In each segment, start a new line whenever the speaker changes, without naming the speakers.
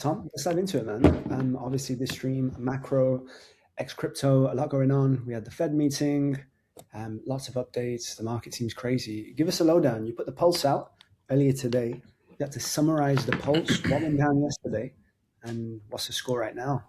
Tom, let's dive into it, man. Obviously, this stream, macro, ex crypto, a lot going on. We had the Fed meeting, lots of updates. The market seems crazy. Give us a lowdown. You put the pulse out earlier today. You got to summarize the pulse. What went down yesterday, and what's the score right now?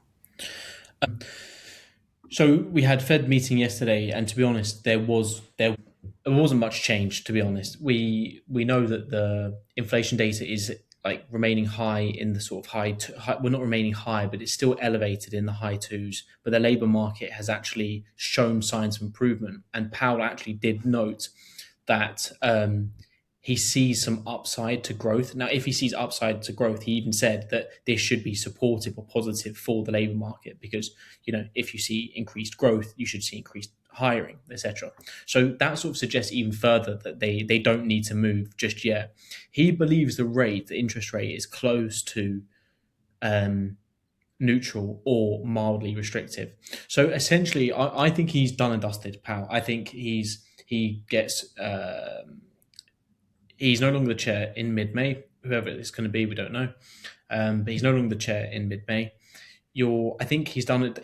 So we had Fed meeting yesterday, and to be honest, there wasn't much change. To be honest, we know that the inflation data is like remaining high in the sort of high. We're not remaining high, but it's still elevated in the high twos. But the labour market has actually shown signs of improvement, and Powell actually did note that he sees some upside to growth. Now, if he sees upside to growth, he even said that this should be supportive or positive for the labour market because, if you see increased growth, you should see increased hiring, etc. So that sort of suggests even further that they don't need to move just yet. He believes the interest rate, is close to neutral or mildly restrictive. So essentially, I think he's done and dusted, Powell. I think he gets. He's no longer the chair in mid-May. Whoever it's going to be, we don't know. But he's no longer the chair in mid-May. I think he's done it.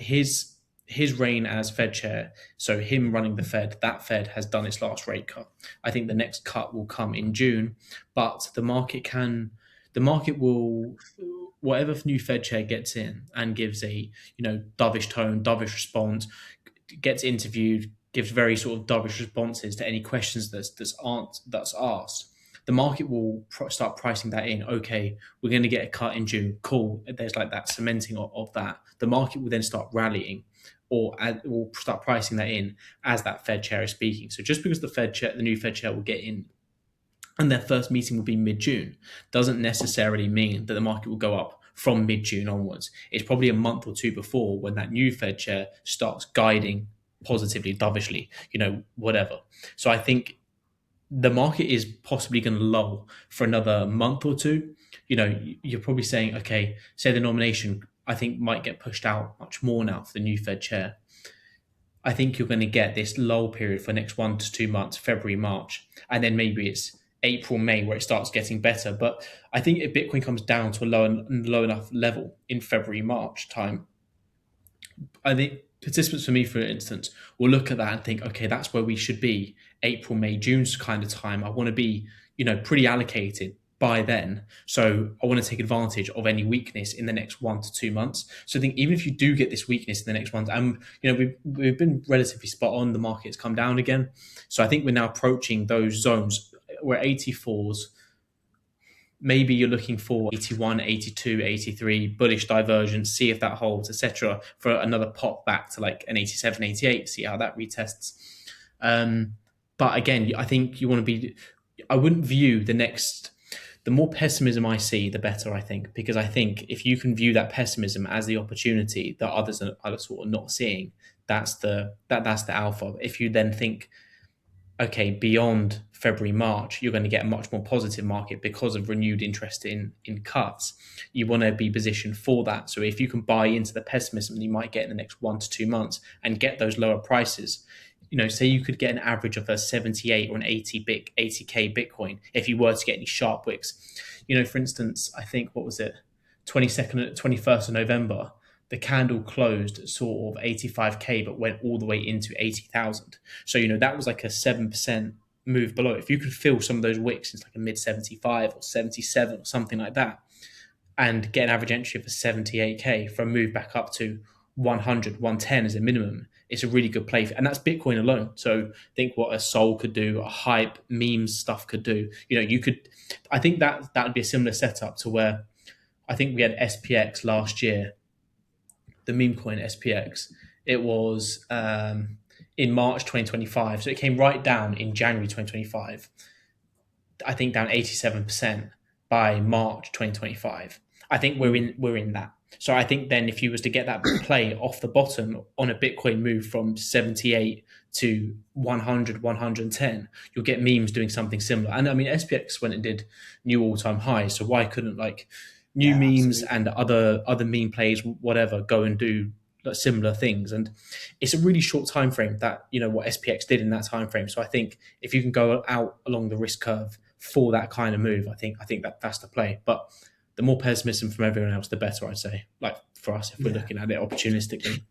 His reign as Fed chair, so him running the Fed, that Fed has done its last rate cut. I think the next cut will come in June, but the market will, whatever new Fed chair gets in and gives a dovish tone, dovish response, gets interviewed, gives very sort of dovish responses to any questions that's asked. The market will start pricing that in. Okay, we're going to get a cut in June. Cool. There's like that cementing of that. The market will then start rallying, or will start pricing that in as that Fed chair is speaking. So just because the new Fed chair will get in, and their first meeting will be mid-June, doesn't necessarily mean that the market will go up from mid-June onwards. It's probably a month or two before when that new Fed chair starts guiding positively, dovishly, whatever. So I think the market is possibly going to lull for another month or two. You're probably saying, okay, say the nomination, I think, might get pushed out much more now for the new Fed chair. I think you're going to get this lull period for the next 1 to 2 months, February, March, and then maybe it's April, May, where it starts getting better. But I think if Bitcoin comes down to a low enough level in February, March time, I think participants, for me, for instance, will look at that and think, okay, that's where we should be, April, May, June's kind of time. I want to be, pretty allocated by then. So I want to take advantage of any weakness in the next 1 to 2 months. So I think even if you do get this weakness in the next one, and we've been relatively spot on, the market's come down again. So I think we're now approaching those zones where 84s, maybe you're looking for 81, 82, 83, bullish divergence, see if that holds, etc., for another pop back to like an 87, 88, see how that retests. But again, I think you want to be, I wouldn't view the more pessimism I see, the better, I think, because I think if you can view that pessimism as the opportunity that others are sort of not seeing, that's the alpha. If you then think, okay, beyond February, March, you're going to get a much more positive market because of renewed interest in cuts. You want to be positioned for that. So if you can buy into the pessimism that you might get in the next 1 to 2 months and get those lower prices, say you could get an average of a 78 or an 80K Bitcoin if you were to get any sharp wicks. For instance, I think, what was it, 21st of November, the candle closed sort of 85K, but went all the way into 80,000. So, that was like a 7% move below. If you could fill some of those wicks into like a mid 75 or 77 or something like that, and get an average entry for 78K for a move back up to 100, 110 as a minimum, it's a really good play. And that's Bitcoin alone. So think what a Sol could do, a Hype, memes stuff could do. I think that would be a similar setup to where I think we had SPX last year, the meme coin SPX. It was in March 2025. So it came right down in January 2025. I think down 87% by March 2025. I think we're in that. So I think then if you was to get that play off the bottom on a Bitcoin move from 78 to 100, 110, you'll get memes doing something similar. And I mean, SPX went and did new all-time highs. So why couldn't new memes and other meme plays, whatever, go and do similar things? And it's a really short time frame that what SPX did in that time frame. So I think if you can go out along the risk curve for that kind of move, I think that's the play. But the more pessimism from everyone else, the better, I'd say. Like for us, if we're
Yeah.
looking at it opportunistically.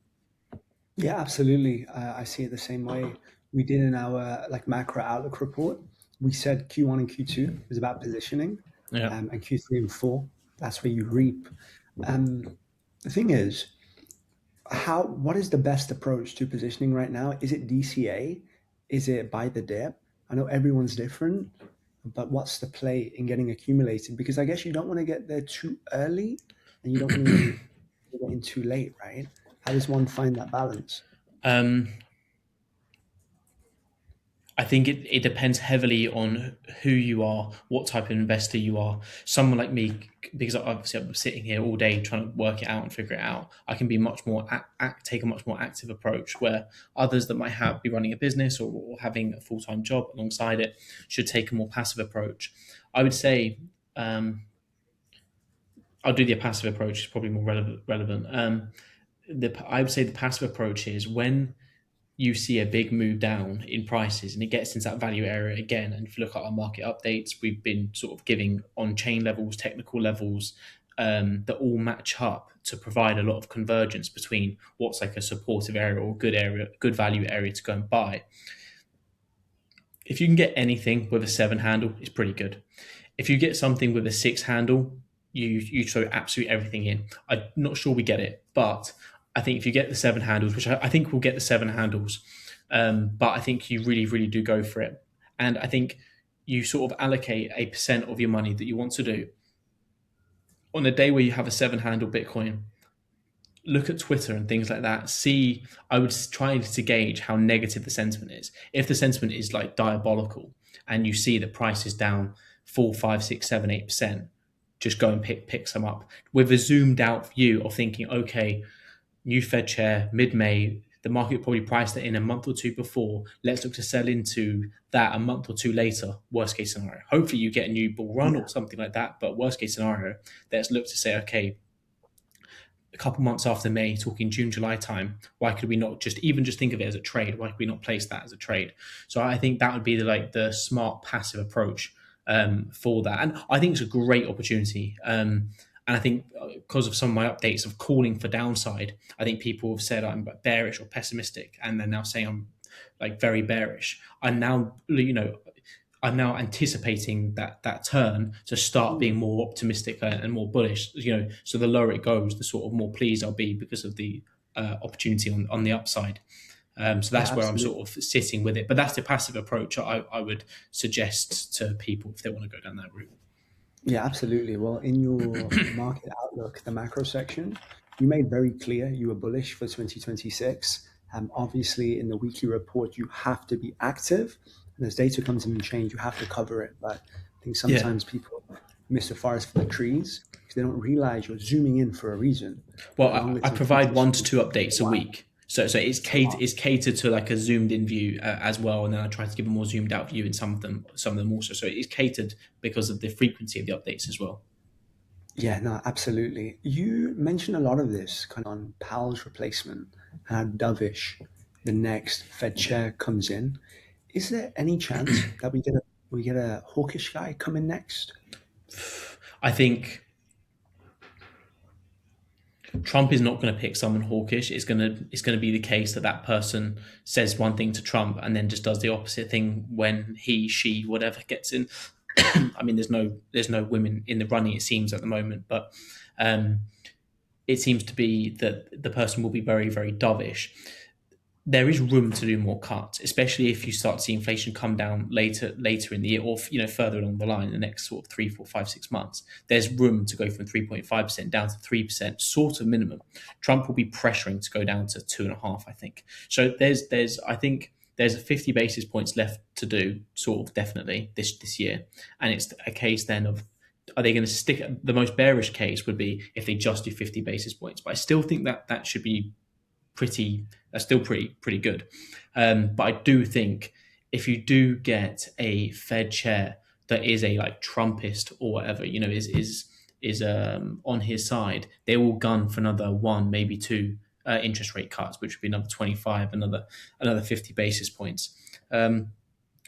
Yeah, absolutely. I see it the same way. We did in our like macro outlook report. We said Q1 and Q2 is about positioning,
Yeah.
and Q3 and 4, that's where you reap. The thing is, what is the best approach to positioning right now? Is it DCA? Is it buy the dip? I know everyone's different, but what's the play in getting accumulated? Because I guess you don't want to get there too early, and you don't want to get in too late, right? How does one find that balance?
Um, I think it depends heavily on who you are, what type of investor you are. Someone like me, because obviously I'm sitting here all day trying to work it out and figure it out, I can be much more take a much more active approach. Where others that might be running a business or having a full time job alongside it should take a more passive approach. I would say I'll do the passive approach. It's probably more relevant. I would say the passive approach is when you see a big move down in prices and it gets into that value area again. And if you look at our market updates, we've been sort of giving on chain levels, technical levels that all match up to provide a lot of convergence between what's like a supportive area or good area, good value area to go and buy. If you can get anything with a 7 handle, it's pretty good. If you get something with a 6 handle, you throw absolutely everything in. I'm not sure we get it, but I think if you get the 7 handles, which I think we'll get the 7 handles, but I think you really, really do go for it. And I think you sort of allocate a percent of your money that you want to do. On a day where you have a 7 handle Bitcoin, look at Twitter and things like that. I would try to gauge how negative the sentiment is. If the sentiment is like diabolical and you see the price is down 4, 5, 6, 7, 8%, just go and pick some up with a zoomed out view of thinking, okay, new Fed chair mid-May, the market probably priced it in a month or two before. Let's look to sell into that a month or two later. Worst case scenario. Hopefully you get a new bull run or something like that. But worst case scenario, let's look to say, okay, a couple months after May, talking June, July time, why could we not just think of it as a trade? Why could we not place that as a trade? So I think that would be the smart passive approach for that. And I think it's a great opportunity. And I think because of some of my updates of calling for downside, I think people have said I'm bearish or pessimistic, and they're now saying I'm like very bearish. I'm now anticipating that turn to start being more optimistic and more bullish. So the lower it goes, the sort of more pleased I'll be because of the opportunity on the upside. So
Yeah,
that's where I'm
absolutely.
sort of sitting with it. But that's the passive approach I would suggest to people if they want to go down that route.
Yeah, absolutely. Well, in your market outlook, the macro section, you made very clear you were bullish for 2026. Obviously, in the weekly report, you have to be active. And as data comes in and change, you have to cover it. But I think
Yeah.
sometimes people miss the forest for the trees because they don't realize you're zooming in for a reason.
Well,
The longer
I
term
provide 1 to 2
position,
updates a
why?
week. So it's catered to like a zoomed in view as well, and then I try to give a more zoomed out view in some of them also. So it's catered because of the frequency of the updates as well.
Yeah, no, absolutely. You mentioned a lot of this kind of on Powell's replacement and how dovish the next Fed chair comes in. Is there any chance that we get a hawkish guy coming next?
I think Trump is not going to pick someone hawkish. It's going to be the case that person says one thing to Trump and then just does the opposite thing when he, she, whatever gets in. I mean, there's no women in the running, it seems, at the moment, but um, it seems to be that the person will be very, very dovish. There is room to do more cuts, especially if you start to see inflation come down later in the year, or further along the line, in the next sort of 3, 4, 5, 6 months. There's room to go from 3.5% down to 3%, sort of minimum. Trump will be pressuring to go down to 2.5%, I think. So I think there's 50 basis points left to do, sort of definitely this year, and it's a case then of, are they going to stick? The most bearish case would be if they just do 50 basis points, but I still think that should be pretty good. But I do think if you do get a Fed chair that is a like Trumpist or whatever, is on his side, they will gun for another one, maybe two interest rate cuts, which would be another 25, another 50 basis points.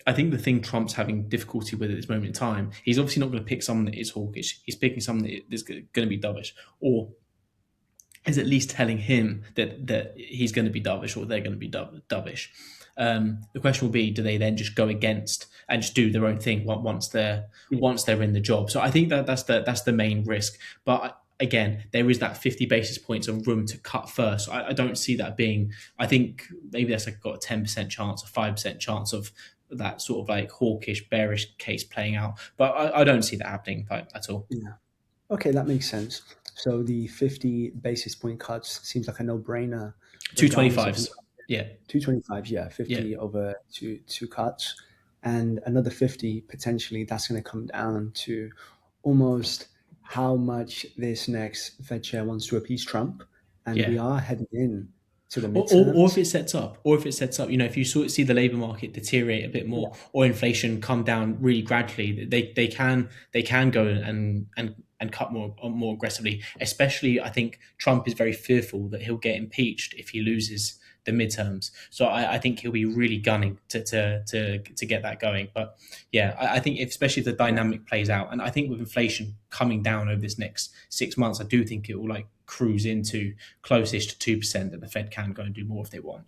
I think the thing Trump's having difficulty with at this moment in time, he's obviously not going to pick someone that is hawkish. He's picking someone that is going to be dovish, or is at least telling him that he's going to be dovish or they're going to be dovish. The question will be, do they then just go against and just do their own thing once they're in the job? So I think that's the main risk. But again, there is that 50 basis points of room to cut first. I don't see that being. I think maybe that's like got a 10% chance, a 5% chance of that sort of like hawkish, bearish case playing out. But I don't see that happening at all.
Yeah. Okay, that makes sense. So the 50 basis point cuts seems like a no-brainer. regardless of
225s. Yeah.
225, yeah, 50
Yeah.
over two cuts, and another 50 potentially. That's going to come down to almost how much this next Fed chair wants to appease Trump, and
Yeah.
we are heading in to the
Or if
midterms.
it sets up, if you sort of see the labor market deteriorate a bit
Yeah,
more, or inflation come down really gradually, they can go and cut more aggressively. Especially, I think Trump is very fearful that he'll get impeached if he loses the midterms. So I think he'll be really gunning to get that going. But yeah, I think especially if the
yeah.
dynamic plays out, and I think with inflation coming down over this next 6 months, I do think it will like cruise into close-ish to 2%, that the Fed can go and do more if they want.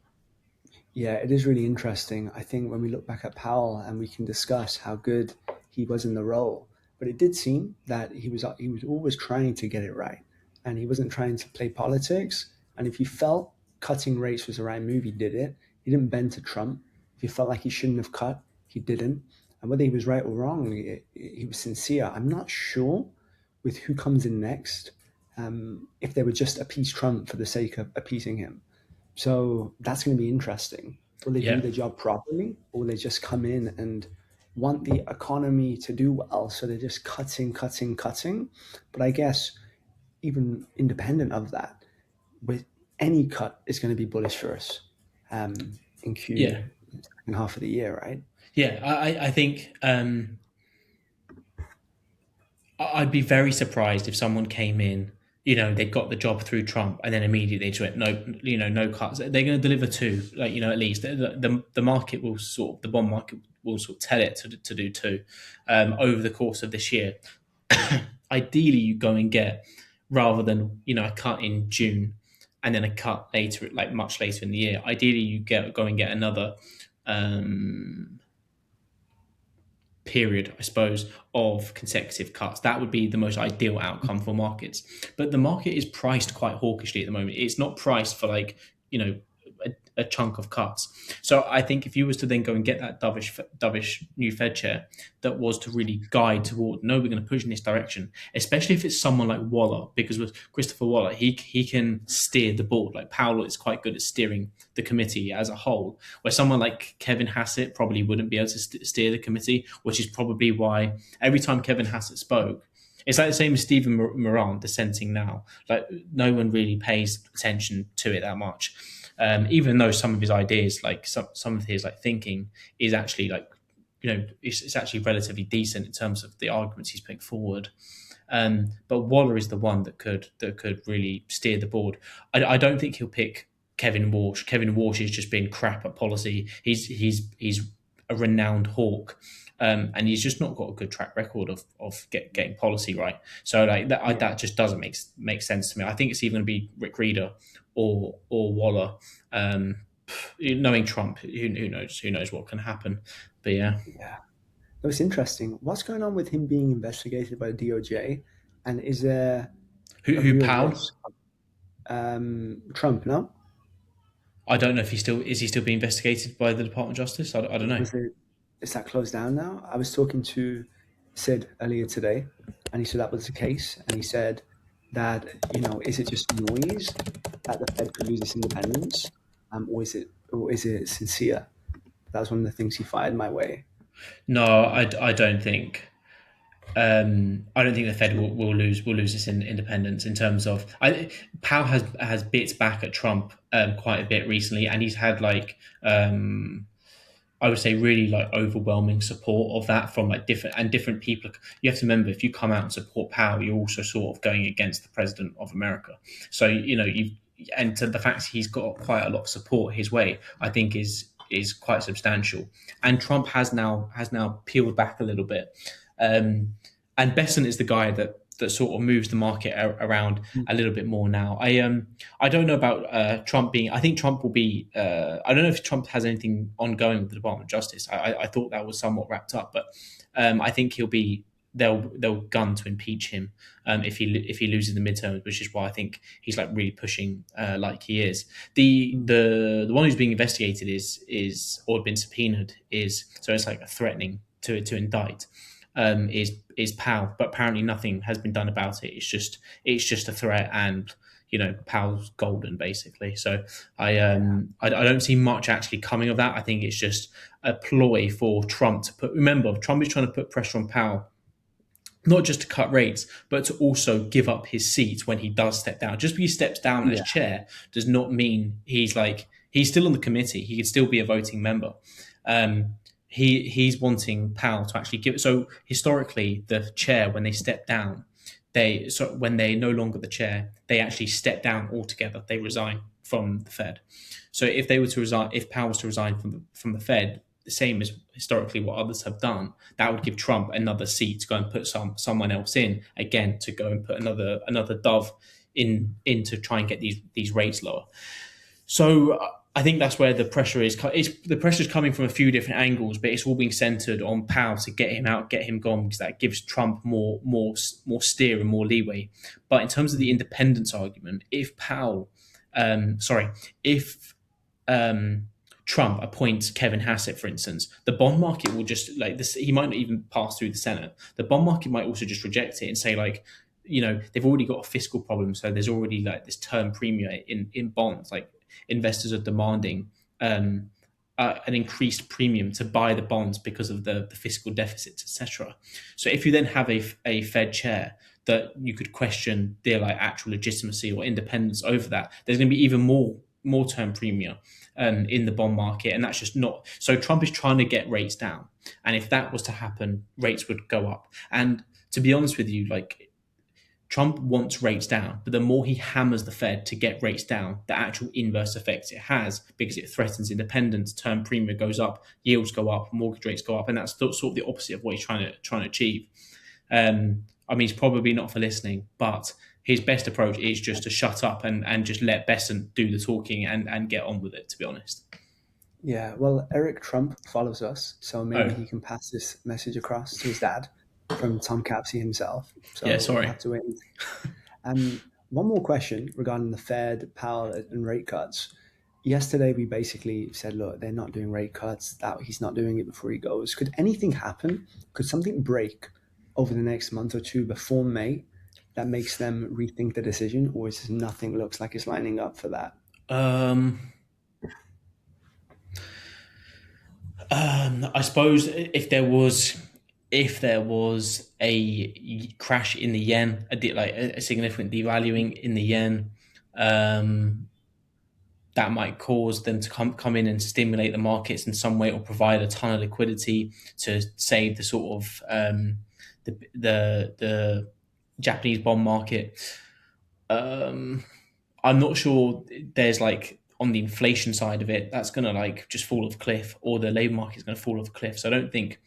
Yeah, it is really interesting. I think when we look back at Powell and we can discuss how good he was in the role, but it did seem that he was always trying to get it right, and he wasn't trying to play politics. And if he felt cutting rates was the right move, he did it. He didn't bend to Trump. If he felt like he shouldn't have cut, he didn't. And whether he was right or wrong, he was sincere. I'm not sure with who comes in next, if they would just appease Trump for the sake of appeasing him. So that's going to be interesting. Will they do
Yeah,
the job properly, or will they just come in and want the economy to do well? So they're just cutting, cutting, cutting. But I guess even independent of that, with any cut is going to be bullish for us, in
yeah,
second half of the year, right?
yeah. I think I'd be very surprised if someone came in, they got the job through Trump, and then immediately they just went, no, no cuts. They're going to deliver two, like, at least the market will the bond market will sort of tell it to do two over the course of this year. Ideally, you go and get, rather than, a cut in June and then a cut later, like much later in the year. Ideally, you go and get another period, I suppose, of consecutive cuts. That would be the most ideal outcome for markets. But the market is priced quite hawkishly at the moment. It's not priced for like, a chunk of cuts. So I think if you was to then go and get that dovish new Fed chair that was to really guide toward, no, we're going to push in this direction, especially if it's someone like Waller, because with Christopher Waller, he can steer the board. Like Powell is quite good at steering the committee as a whole, where someone like Kevin Hassett probably wouldn't be able to steer the committee, which is probably why every time Kevin Hassett spoke, it's like the same as Stephen Moran dissenting now. Like no one really pays attention to it that much, even though some of his ideas, like some of his like thinking, is actually like, it's actually relatively decent in terms of the arguments he's putting forward. But Waller is the one that could really steer the board. I don't think he'll pick Kevin Walsh. Kevin Walsh has just been crap at policy. He's a renowned hawk. And he's just not got a good track record of getting policy right. So like that,
Yeah.
that just doesn't make sense to me. I think it's either going to be Rick Reeder or Waller. Knowing Trump, who knows what can happen. But yeah,
Yeah. That was interesting. What's going on with him being investigated by the DOJ? And is there a
who
real
Powell?
risk? Trump, no?
I don't know if he still being investigated by the Department of Justice. I don't know.
Was it, is that closed down now? I was talking to Sid earlier today, and he said that was the case. And he said that, is it just noise that the Fed could lose its independence, or is it sincere? That was one of the things he fired my way.
No, I don't think. I don't think the Fed will lose its independence in terms of. Powell has bits back at Trump quite a bit recently, and he's had like I would say really like overwhelming support of that from like different people. You have to remember, if you come out and support Powell, you're also sort of going against the president of America. So you and to the fact he's got quite a lot of support his way, I think quite substantial, and Trump has now peeled back a little bit. And Besant is the guy that sort of moves the market around a little bit more now. I don't know about Trump being. I think Trump will be. I don't know if Trump has anything ongoing with the Department of Justice. I thought that was somewhat wrapped up, but I think he'll be. They'll gun to impeach him if he loses the midterms, which is why I think he's like really pushing like he is. The one who's being investigated is or been subpoenaed is, so it's like a threatening to indict. Is Powell, but apparently nothing has been done about it. It's just a threat, and Powell's golden basically. So I don't see much actually coming of that. I think it's just a ploy for Trump to put. Remember, Trump is trying to put pressure on Powell, not just to cut rates, but to also give up his seat when he does step down. Just because he steps down as chair does not mean he's still on the committee. He could still be a voting member. He's wanting Powell to actually give it. So historically, the chair, when they step down, when they're no longer the chair, they actually step down altogether. They resign from the Fed. So if they were to resign, if Powell was to resign from the Fed, the same as historically what others have done, that would give Trump another seat to go and put someone else in again, to go and put another dove in to try and get these rates lower. So I think that's where the pressure is. The pressure is coming from a few different angles, but it's all being centered on Powell to get him out, get him gone, because that gives Trump more steer and more leeway. But in terms of the independence argument, if Trump appoints Kevin Hassett, for instance, the bond market will just like this. He might not even pass through the Senate. The bond market might also just reject it and say they've already got a fiscal problem, so there's already like this term premium in bonds. Like investors are demanding an increased premium to buy the bonds because of the fiscal deficits, etc. So if you then have a Fed chair that you could question their like actual legitimacy or independence over that, there's going to be even more term premium in the bond market, and that's just not. So Trump is trying to get rates down, and if that was to happen, rates would go up. And to be honest with you, like Trump wants rates down, but the more he hammers the Fed to get rates down, the actual inverse effects it has, because it threatens independence, term premium goes up, yields go up, mortgage rates go up, and that's sort of the opposite of what he's trying to achieve. I mean, he's probably not for listening, but his best approach is just to shut up and just let Besant do the talking and get on with it, to be honest.
Yeah, well, Eric Trump follows us, so maybe he can pass this message across to his dad from Tom Capsey himself. So
yeah, sorry.
We'll have to wait. One more question regarding the Fed, Powell, and rate cuts. Yesterday, we basically said, look, they're not doing rate cuts, that he's not doing it before he goes. Could anything happen? Could something break over the next month or two before May that makes them rethink the decision, or is nothing looks like it's lining up for that?
I suppose if there was a crash in the yen, a significant devaluing in the yen, that might cause them to come in and stimulate the markets in some way, or provide a ton of liquidity to save the sort of the Japanese bond market. I'm not sure there's like on the inflation side of it, that's going to like just fall off a cliff, or the labor market is going to fall off a cliff. So I don't think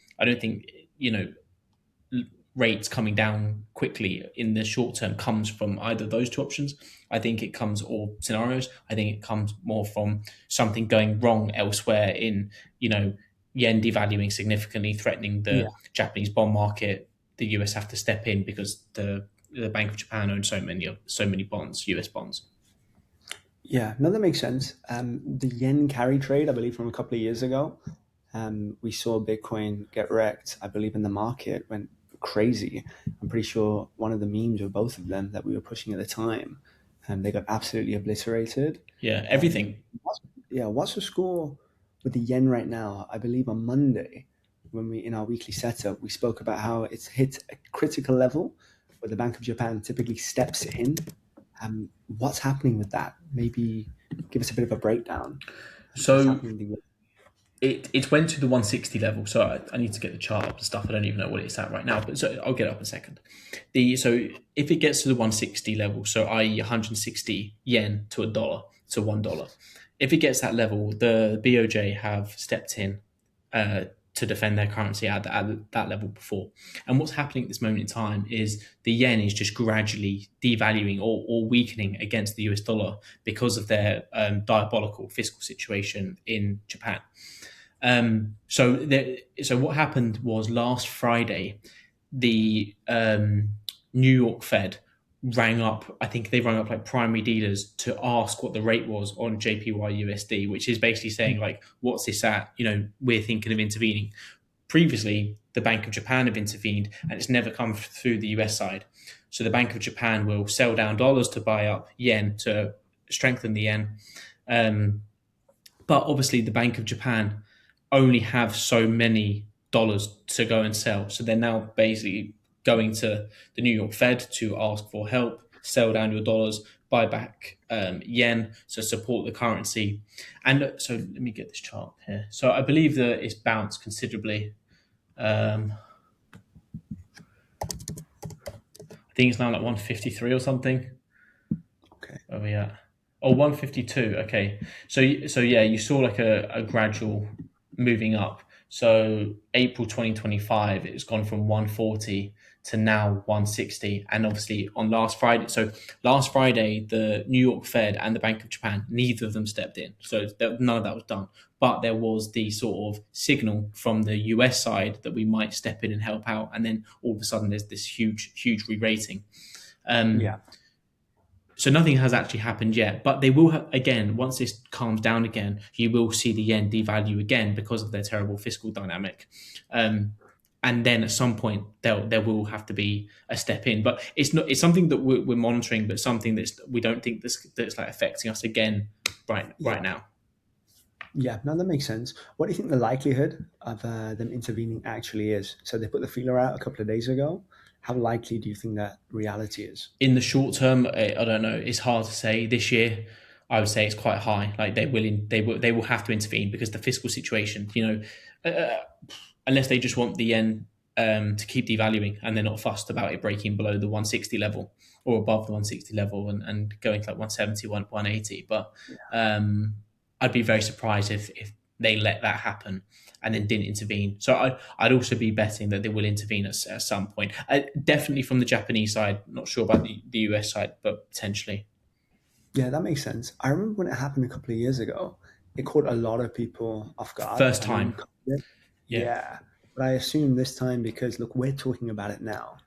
rates coming down quickly in the short term comes from either of those two options. I think it comes, or scenarios, I think it comes more from something going wrong elsewhere in, yen devaluing significantly, threatening the Japanese bond market. The US have to step in because the Bank of Japan owns so many bonds, US bonds.
Yeah, no, that makes sense. The yen carry trade, I believe, from a couple of years ago, we saw Bitcoin get wrecked. I believe in the market went crazy. I'm pretty sure one of the memes of both of them that we were pushing at the time, they got absolutely obliterated.
Yeah, everything.
What's the score with the yen right now? I believe on Monday, when we in our weekly setup, we spoke about how it's hit a critical level where the Bank of Japan typically steps in. What's happening with that? Maybe give us a bit of a breakdown.
So it went to the 160 level. So I need to get the chart up and stuff. I don't even know what it's at right now, but so I'll get it up in a second. So if it gets to the 160 level, so i.e. 160 yen to $1, to $1, if it gets that level, the BOJ have stepped in to defend their currency at that level before. And what's happening at this moment in time is the yen is just gradually devaluing or weakening against the US dollar because of their diabolical fiscal situation in Japan. So what happened was last Friday, the New York Fed rang up, I think they rang up like primary dealers to ask what the rate was on JPY USD, which is basically saying like, what's this at? We're thinking of intervening. Previously, the Bank of Japan have intervened and it's never come through the US side. So the Bank of Japan will sell down dollars to buy up yen to strengthen the yen. But obviously the Bank of Japan only have so many dollars to go and sell. So they're now basically going to the New York Fed to ask for help, sell down your dollars, buy back yen to support the currency. And so let me get this chart here. So I believe that it's bounced considerably. I think it's now like 153 or something.
Okay.
Where are we at? Oh, 152. Okay. So yeah, you saw like a gradual moving up. So April 2025, it's gone from 140 to now 160. And obviously on last Friday, the New York Fed and the Bank of Japan, neither of them stepped in. So none of that was done. But there was the sort of signal from the US side that we might step in and help out. And then all of a sudden there's this huge re-rating. So nothing has actually happened yet, but they will have, again, once this calms down again, you will see the yen devalue again because of their terrible fiscal dynamic. And then at some point there will have to be a step in, but it's something that we're monitoring, but something we don't think that's like affecting us again right now.
Yeah, no, that makes sense. What do you think the likelihood of them intervening actually is? So they put the feeler out a couple of days ago. How likely do you think that reality is?
In the short term, I don't know. It's hard to say. This year, I would say it's quite high. Like they will have to intervene because the fiscal situation, unless they just want the yen to keep devaluing and they're not fussed about it breaking below the 160 level or above the 160 level and going to like 170, 180. But I'd be very surprised if they let that happen and then didn't intervene. So I'd also be betting that they will intervene at some point. Definitely from the Japanese side, not sure about the US side, but potentially.
Yeah, that makes sense. I remember when it happened a couple of years ago, it caught a lot of people off guard.
First time.
Yeah. But I assume this time, because look, we're talking about it now,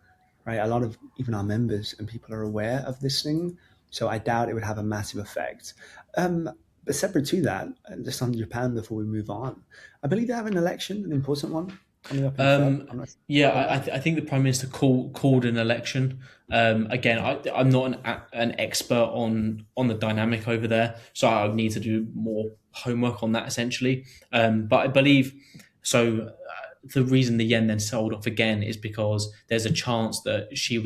right? A lot of even our members and people are aware of this thing. So I doubt it would have a massive effect. But separate to that, just on Japan before we move on, I believe they have an election, an important one coming up in Feb.
I think the Prime Minister called an election. Again, I'm not an expert on the dynamic over there, so I would need to do more homework on that essentially. But I believe so. The reason the yen then sold off again is because there's a chance that she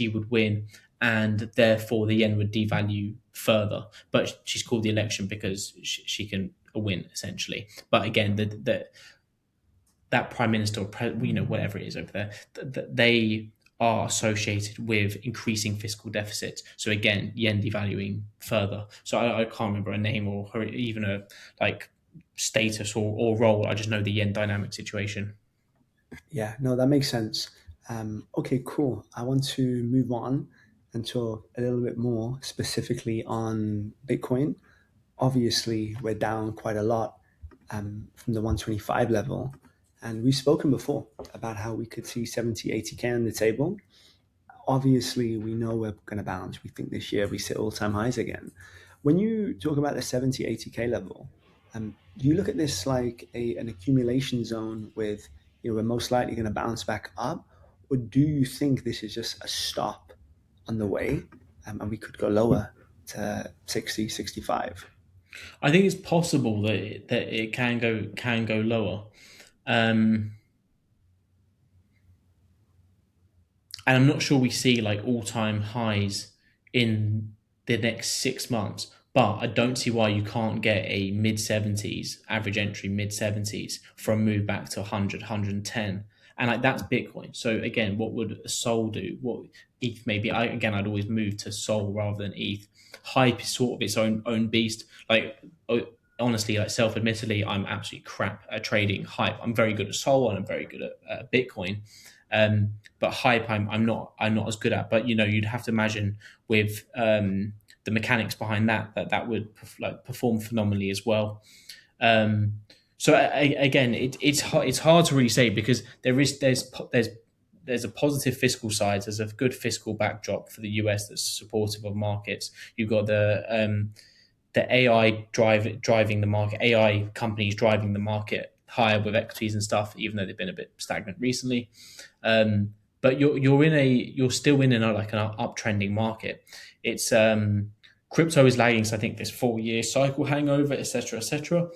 would win, and therefore the yen would devalue further. But she's called the election because she can win essentially. But again, that prime minister or whatever it is over there, they are associated with increasing fiscal deficits. So again, yen devaluing further. So I can't remember a name or even a status or role. I just know the yen dynamic situation.
Yeah, no, that makes sense. Okay, cool. I want to move on and talk a little bit more specifically on Bitcoin. Obviously, we're down quite a lot from the 125 level. And we've spoken before about how we could see 70, 80K on the table. Obviously, we know we're going to bounce. We think this year we sit all-time highs again. When you talk about the 70, 80K level, do you look at this like an accumulation zone with, we're most likely going to bounce back up? Or do you think this is just a stop on the way and we could go lower to 60, 65?
I think it's possible that it can go lower. And I'm not sure we see like all-time highs in the next 6 months, but I don't see why you can't get a mid-70s, average entry mid-70s for a move back to 100, 110. And like that's Bitcoin. So again, what would Sol do? What ETH maybe? I'd always move to Sol rather than ETH. Hype is sort of its own beast. Like honestly, like self-admittedly, I'm absolutely crap at trading hype. I'm very good at Sol and I'm very good at Bitcoin. But hype, I'm not as good at. But you'd have to imagine with the mechanics behind that would perform phenomenally as well. Um, so again, it's hard to really say because there's a positive fiscal side. There's a good fiscal backdrop for the US that's supportive of markets. You've got the AI driving the market, AI companies driving the market higher with equities and stuff, even though they've been a bit stagnant recently. But you're still in like an uptrending market. It's crypto is lagging, so I think this 4-year cycle hangover, etc., etc.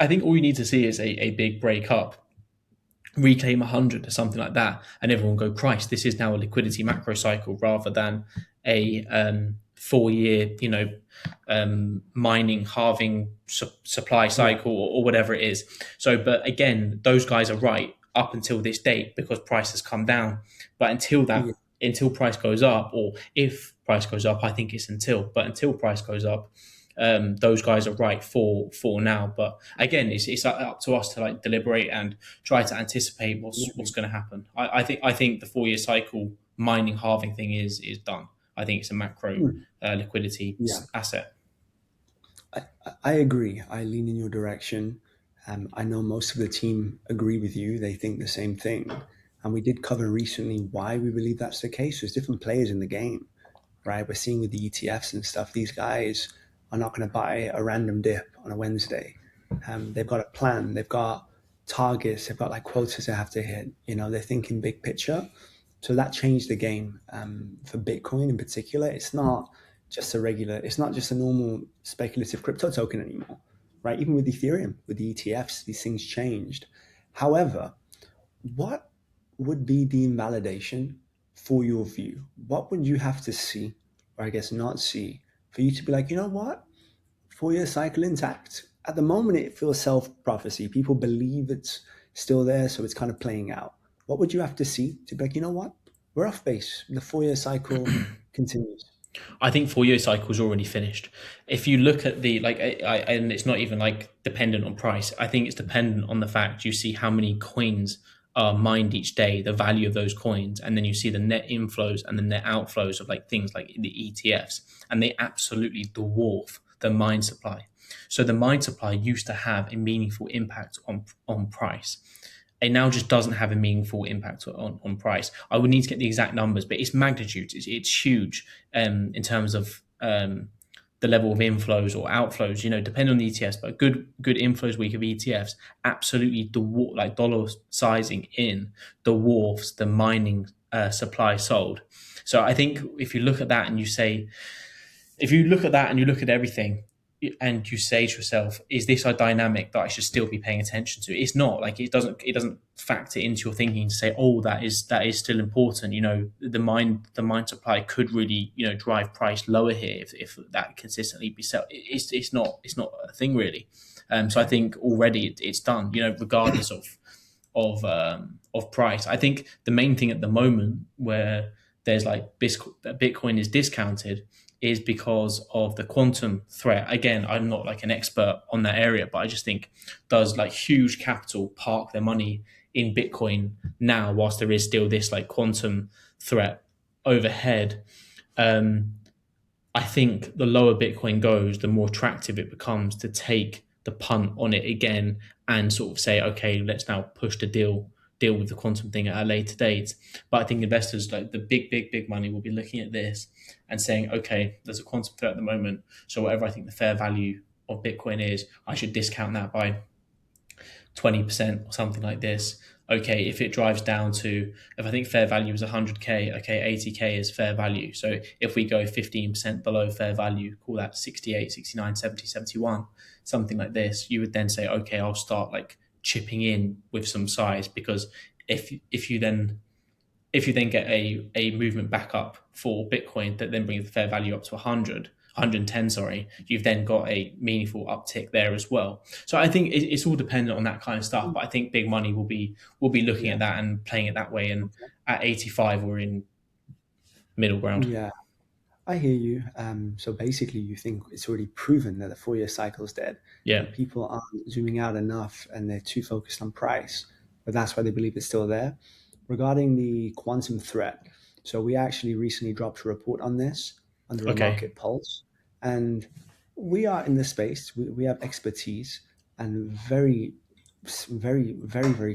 I think all you need to see is a big break up, reclaim 100 or something like that, and everyone go, Christ, this is now a liquidity macro cycle rather than a 4-year, mining halving supply cycle or whatever it is. So, but again, those guys are right up until this date because price has come down. But until price goes up, or if price goes up, I think it's until price goes up, those guys are right for now. But again, it's up to us to like deliberate and try to anticipate what's going to happen. I think the 4-year cycle mining halving thing is done. I think it's a macro liquidity asset.
I agree. I lean in your direction. I know most of the team agree with you. They think the same thing. And we did cover recently why we believe that's the case. There's different players in the game, right? We're seeing with the ETFs and stuff, these guys are not going to buy a random dip on a Wednesday. They've got a plan. They've got targets. They've got like quotas they have to hit. They're thinking big picture. So that changed the game for Bitcoin in particular. It's not just a normal speculative crypto token anymore, right? Even with Ethereum, with the ETFs, these things changed. However, what would be the invalidation for your view? What would you have to see, or I guess not see, for you to be like, you know what? 4-year cycle intact. At the moment, it feels self-prophecy. People believe it's still there, so it's kind of playing out. What would you have to see to be like, you know what? We're off base. The 4-year cycle continues.
I think 4-year cycle is already finished. If you look at the and it's not even like dependent on price. I think it's dependent on the fact you see how many coins are mined each day, the value of those coins, and then you see the net inflows and the net outflows of like things like the ETFs, and they absolutely dwarf the mine supply. So the mine supply used to have a meaningful impact on price. It now just doesn't have a meaningful impact on price. I would need to get the exact numbers, but its magnitude, it's huge in terms of the level of inflows or outflows, depending on the ETFs, but good inflows week of ETFs absolutely like dollar sizing in dwarfs the mining supply sold. So I think if you look at that and you look at everything, and you say to yourself, is this a dynamic that I should still be paying attention to? It's not. Like it doesn't factor into your thinking to say, oh, that is still important. The mine supply could really, drive price lower here if that consistently be sell. It's not a thing really. So I think already it's done, regardless of price. I think the main thing at the moment where there's like Bitcoin is discounted is because of the quantum threat. Again, I'm not like an expert on that area, but I just think does like huge capital park their money in Bitcoin now whilst there is still this like quantum threat overhead. I think the lower Bitcoin goes, the more attractive it becomes to take the punt on it again and sort of say, okay, let's now push the deal with the quantum thing at a later date. But I think investors like the big money will be looking at this and saying, okay, there's a quantum threat at the moment. So whatever I think the fair value of Bitcoin is, I should discount that by 20% or something like this. Okay, if it drives down to, if I think fair value is 100K, okay, 80K is fair value. So if we go 15% below fair value, call that 68, 69, 70, 71, something like this, you would then say, okay, I'll start like chipping in with some size, because if you then get a movement back up for Bitcoin that then brings the fair value up to 100, 110, sorry, you've then got a meaningful uptick there as well. So I think it's all dependent on that kind of stuff. But I think big money will be looking
Yeah.
at that and playing it that way. And at 85, we're in middle ground.
Yeah. I hear you. So basically, you think it's already proven that the 4-year cycle is dead,
Yeah.
and people aren't zooming out enough, and they're too focused on price. But that's why they believe it's still there. Regarding the quantum threat, so we actually recently dropped a report on this under a
Okay.
market pulse, and we are in the space. We have expertise, and very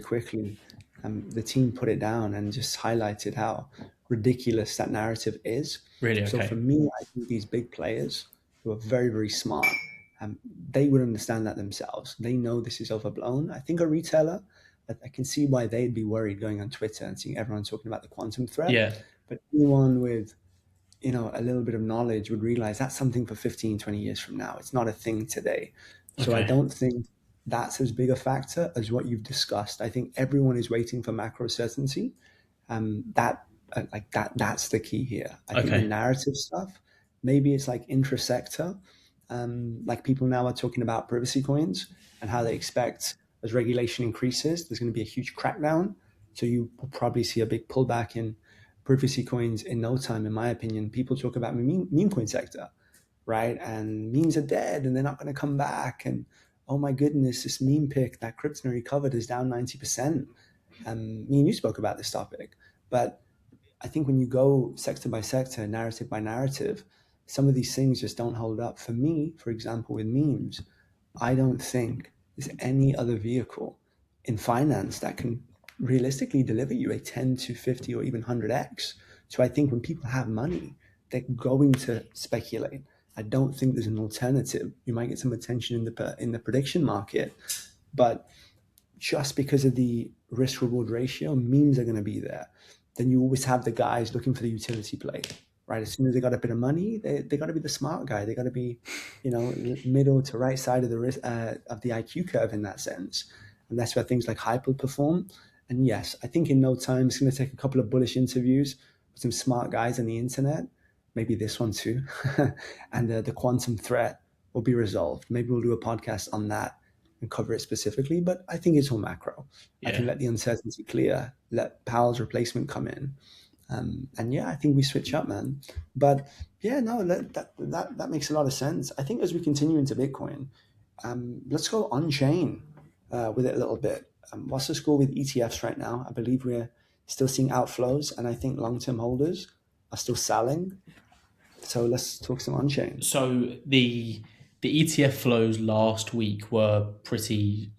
quickly, the team put it down and just highlighted how ridiculous that narrative is.
Really?
So
Okay.
for me, I think these big players who are very smart, they would understand that themselves. They know this is overblown. I think a retailer, I can see why they'd be worried going on Twitter and seeing everyone talking about the quantum threat.
Yeah.
But anyone with a little bit of knowledge would realize that's something for 15, 20 years from now. It's not a thing today. So I
Okay.
don't think that's as big a factor as what you've discussed. I think everyone is waiting for macro certainty. That like that's the key here. I think the
Okay.
narrative stuff, maybe it's like intra-sector. Like people now are talking about privacy coins and how they expect as regulation increases, there's going to be a huge crackdown. So you will probably see a big pullback in privacy coins in no time, in my opinion. People talk about meme coin sector, right? And memes are dead and they're not going to come back. And oh my goodness, this meme pick that Cryptonary covered is down 90%. Me and you spoke about this topic, but I think when you go sector by sector, narrative by narrative, some of these things just don't hold up. For me, for example, with memes, I don't think there's any other vehicle in finance that can realistically deliver you a 10 to 50 or even 100x. So I think when people have money, they're going to speculate. I don't think there's an alternative. You might get some attention in the prediction market, but just because of the risk reward ratio, memes are going to be there. Then you always have the guys looking for the utility play, right? As soon as they got a bit of money, they got to be the smart guy. They got to be, middle to right side of the IQ curve in that sense. And that's where things like hyper perform. And yes, I think in no time it's going to take a couple of bullish interviews with some smart guys on the internet, maybe this one too, and the quantum threat will be resolved. Maybe we'll do a podcast on that and cover it specifically, but I think it's all macro. I
Yeah.
think let the uncertainty clear, let Powell's replacement come in. And yeah, I think we switch up, man. But yeah, no, that makes a lot of sense. I think as we continue into Bitcoin, let's go on chain with it a little bit. What's the score with ETFs right now? I believe we're still seeing outflows, and I think long-term holders are still selling. So let's talk some on chain.
So the ETF flows last week were pretty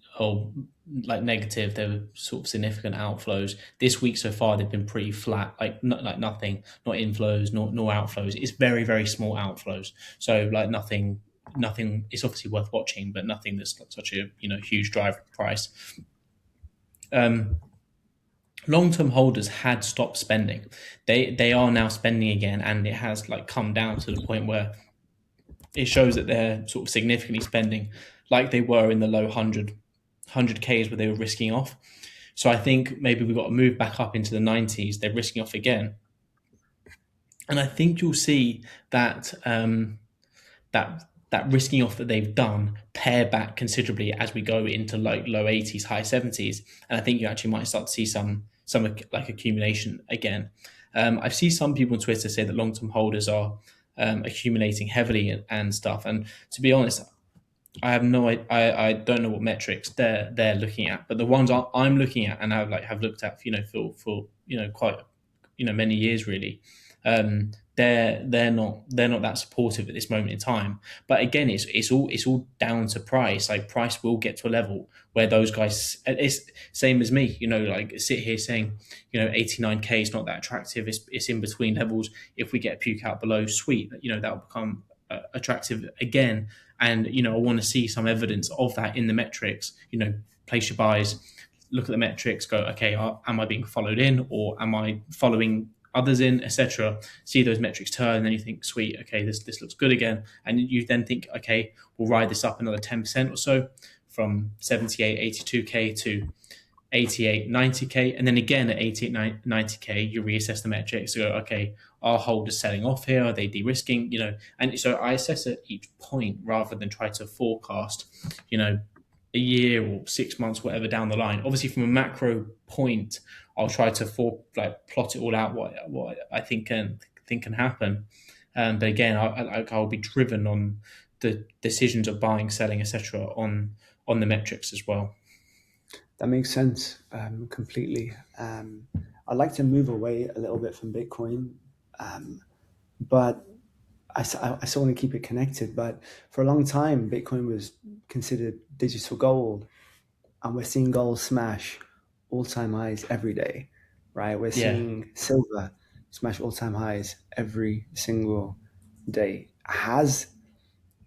like negative. There were sort of significant outflows. This week so far they've been pretty flat, like nothing, not inflows, nor outflows. It's very small outflows. So like nothing. It's obviously worth watching, but nothing that's such a huge driver of price. Long-term holders had stopped spending. They are now spending again, and it has like come down to the point where it shows that they're sort of significantly spending like they were in the low 100Ks where they were risking off. So I think maybe we've got to move back up into the 90s. They're risking off again. And I think you'll see that that risking off that they've done pare back considerably as we go into like low 80s, high 70s. And I think you actually might start to see some like accumulation again. I've seen some people on Twitter say that long-term holders are accumulating heavily and stuff. And to be honest, I have no I don't know what metrics they're looking at, but the ones I'm looking at and have looked at for quite many years really. They're not that supportive at this moment in time. But again, it's all down to price. Like price will get to a level where those guys, it's same as me, like sit here saying, 89K is not that attractive. It's in between levels. If we get a puke out below, sweet, that'll become attractive again. And I want to see some evidence of that in the metrics. Place your buys, look at the metrics, go, okay, am I being followed in, or am I following others in, etc. See those metrics turn, and then you think, sweet, okay, this looks good again. And you then think, okay, we'll ride this up another 10% or so from 78, 82K to 88, 90K. And then again at 88, 90K, you reassess the metrics. So go, okay, are holders selling off here? Are they de-risking? And so I assess at each point rather than try to forecast, a year or 6 months, whatever down the line. Obviously, from a macro point, I'll try to plot it all out what I think can happen. But again, I'll be driven on the decisions of buying, selling, etc. on the metrics as well.
That makes sense completely. I'd like to move away a little bit from Bitcoin, but I still want to keep it connected. But for a long time, Bitcoin was considered digital gold, and we're seeing gold smash all-time highs every day, right? We're
Yeah.
seeing silver smash all-time highs every single day. Has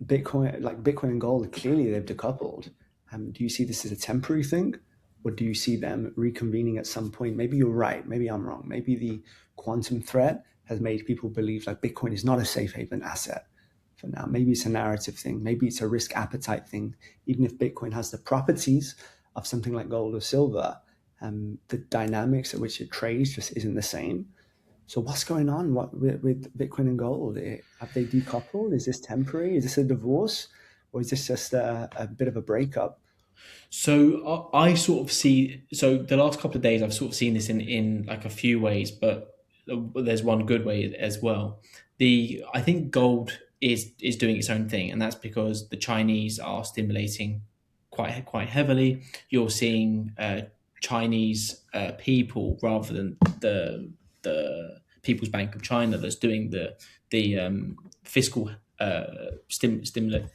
Bitcoin and gold, clearly they've decoupled. Do you see this as a temporary thing, or do you see them reconvening at some point? Maybe you're right. Maybe I'm wrong. Maybe the quantum threat has made people believe like Bitcoin is not a safe haven asset for now. Maybe it's a narrative thing. Maybe it's a risk appetite thing. Even if Bitcoin has the properties of something like gold or silver, the dynamics at which it trades just isn't the same. So what's going on with Bitcoin and gold? Have they decoupled? Is this temporary? Is this a divorce? Or is this just a bit of a breakup?
So I sort of see. So the last couple of days, I've sort of seen this in like a few ways, but there's one good way as well. I think gold is doing its own thing, and that's because the Chinese are stimulating quite heavily. You're seeing Chinese people rather than the People's Bank of China that's doing the fiscal stimulate,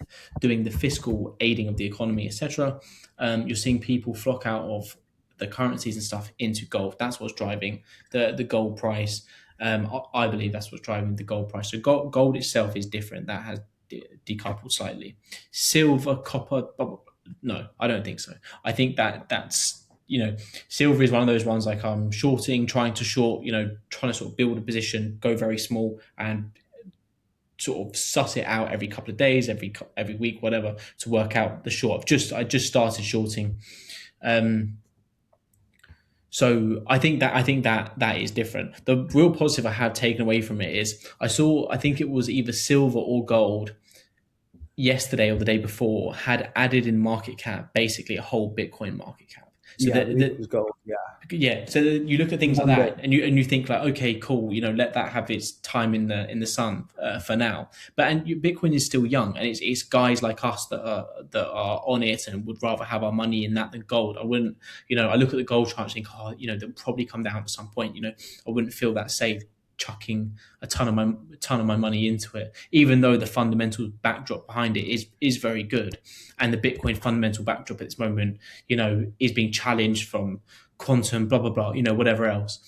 doing the fiscal aiding of the economy, etc. You're seeing people flock out of the currencies and stuff into gold. That's what's driving the gold price. I believe that's what's driving the gold price. So gold itself is different. That has decoupled slightly. Silver, copper, no, I don't think so. I think that's silver is one of those ones like I'm shorting, trying to short, trying to sort of build a position, go very small and sort of suss it out every couple of days, every week, whatever, to work out the short. I just started shorting. So I think that is different. The real positive I have taken away from it is I think it was either silver or gold yesterday or the day before had added in market cap basically a whole Bitcoin market cap. So
Yeah, I believe it was gold.
yeah, so you look at things like
One
that,
day.
and you think like, okay, cool, let that have its time in the sun for now. But Bitcoin is still young, and it's guys like us that are on it and would rather have our money in that than gold. I wouldn't, I look at the gold chart and think, they'll probably come down at some point. I wouldn't feel that safe chucking a ton of my money into it, even though the fundamental backdrop behind it is very good, and the Bitcoin fundamental backdrop at this moment, is being challenged from quantum, blah blah blah, whatever else.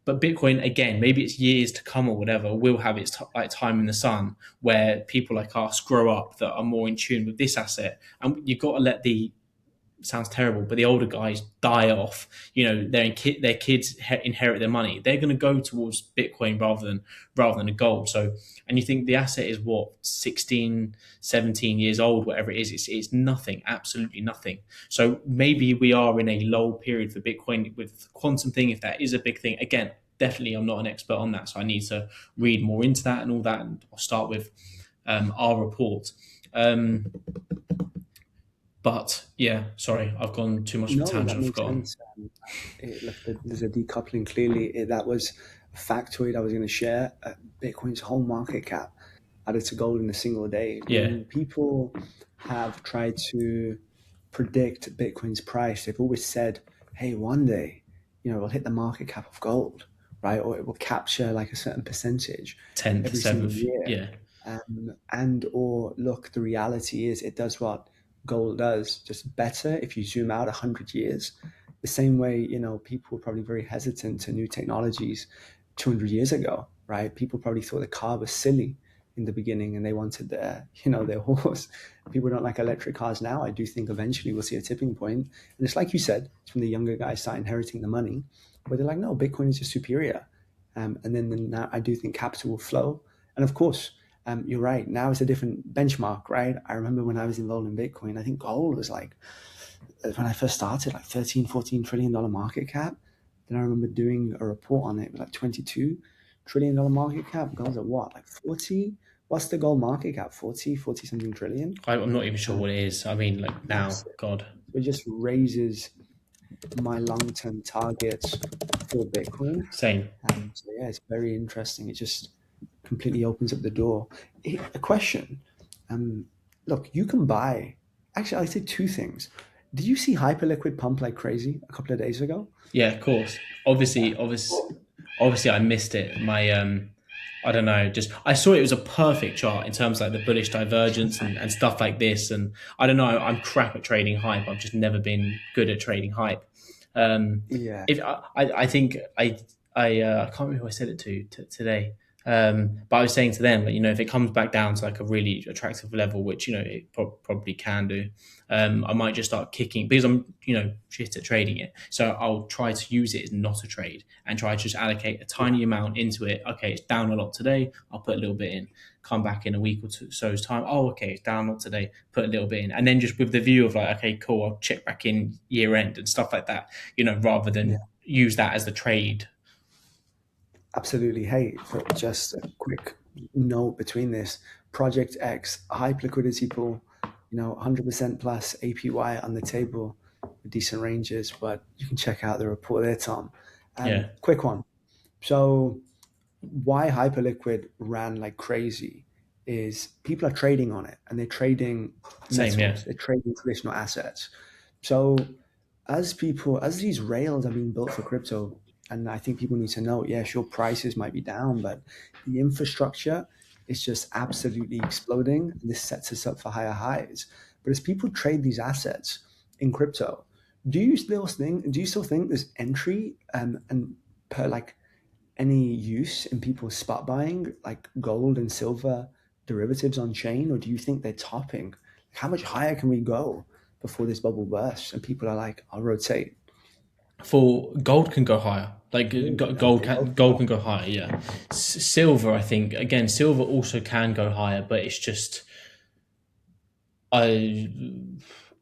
But Bitcoin, again, maybe it's years to come or whatever, will have its time in the sun where people like us grow up that are more in tune with this asset, and you've got to let sounds terrible, but the older guys die off. Their kids inherit their money. They're going to go towards Bitcoin rather than a gold. So, and you think the asset is what, 16, 17 years old, whatever it is. It's nothing, absolutely nothing. So maybe we are in a lull period for Bitcoin with the quantum thing, if that is a big thing. Again, definitely, I'm not an expert on that, so I need to read more into that and all that. And I'll start with our report. But yeah, sorry, I've gone too much of a
No, that
tangent. I've
makes
forgotten.
sense. There's a decoupling clearly. That was a factoid I was going to share. Bitcoin's whole market cap added to gold in a single day.
Yeah,
When people have tried to predict Bitcoin's price, they've always said, hey, one day, we'll hit the market cap of gold, right? Or it will capture like a certain percentage
10th,
every single
7th.
year.
Yeah,
Or look, the reality is it does what gold does, just better if you zoom out 100 years. The same way, people were probably very hesitant to new technologies 200 years ago, right? People probably thought the car was silly in the beginning and they wanted their horse. People don't like electric cars now. I do think eventually we'll see a tipping point. And it's like you said, it's when the younger guys start inheriting the money, where they're like, no, Bitcoin is just superior. And then now I do think capital will flow. And of course, you're right. Now it's a different benchmark, right? I remember when I was involved in Bitcoin, I think gold was like, when I first started, like 13, $14 trillion market cap. Then I remember doing a report on it with like 22 $1 trillion market cap. Gold's at what, like 40? What's the gold market cap? 40 something trillion?
I'm not even sure
Um,
what it is. I mean, like now,
Massive.
God,
It just raises my long-term targets for Bitcoin.
same.
So yeah, it's very interesting. It just completely opens up the door. A question. Um, Look, you can buy. Actually, I'd say two things. Did you see Hyperliquid pump like crazy a couple of days ago?
Yeah, of course. Obviously, I missed it. I don't know. Just I saw it was a perfect chart in terms of like the bullish divergence and stuff like this. And I don't know. I'm crap at trading hype. I've just never been good at trading hype. Um,
Yeah,
if I think I can't remember who I said it to today. But I was saying to them that if it comes back down to like a really attractive level, which it probably can do, I might just start kicking because I'm shit at trading it. So I'll try to use it as not a trade and try to just allocate a
yeah,
tiny amount into it. Okay, it's down a lot today. I'll put a little bit in. Come back in a week or two so's time. Oh, okay, it's down a lot today. Put a little bit in, and then just with the view of like, okay, cool. I'll check back in year end and stuff like that. Rather
yeah.
than use that as the trade.
Absolutely. Hey, for just a quick note between this, Project X, hype liquidity pool, 100% plus APY on the table with decent ranges, but you can check out the report there, Tom.
Yeah,
Quick one. So, why Hyperliquid ran like crazy is people are trading on it and they're trading
same. Yeah,
metals, they're trading traditional assets. So, as these rails are being built for crypto, and I think people need to know, yeah, sure, prices might be down, but the infrastructure is just absolutely exploding, and this sets us up for higher highs. But as people trade these assets in crypto, do you still think there's entry and per like any use in people spot buying like gold and silver derivatives on chain, or do you think they're topping? How much higher can we go before this bubble bursts and people are like, I'll rotate?
for gold can go higher. Like gold
Okay,
can
gold.
gold can go higher. Yeah, silver. I think again, silver also can go higher, but it's just I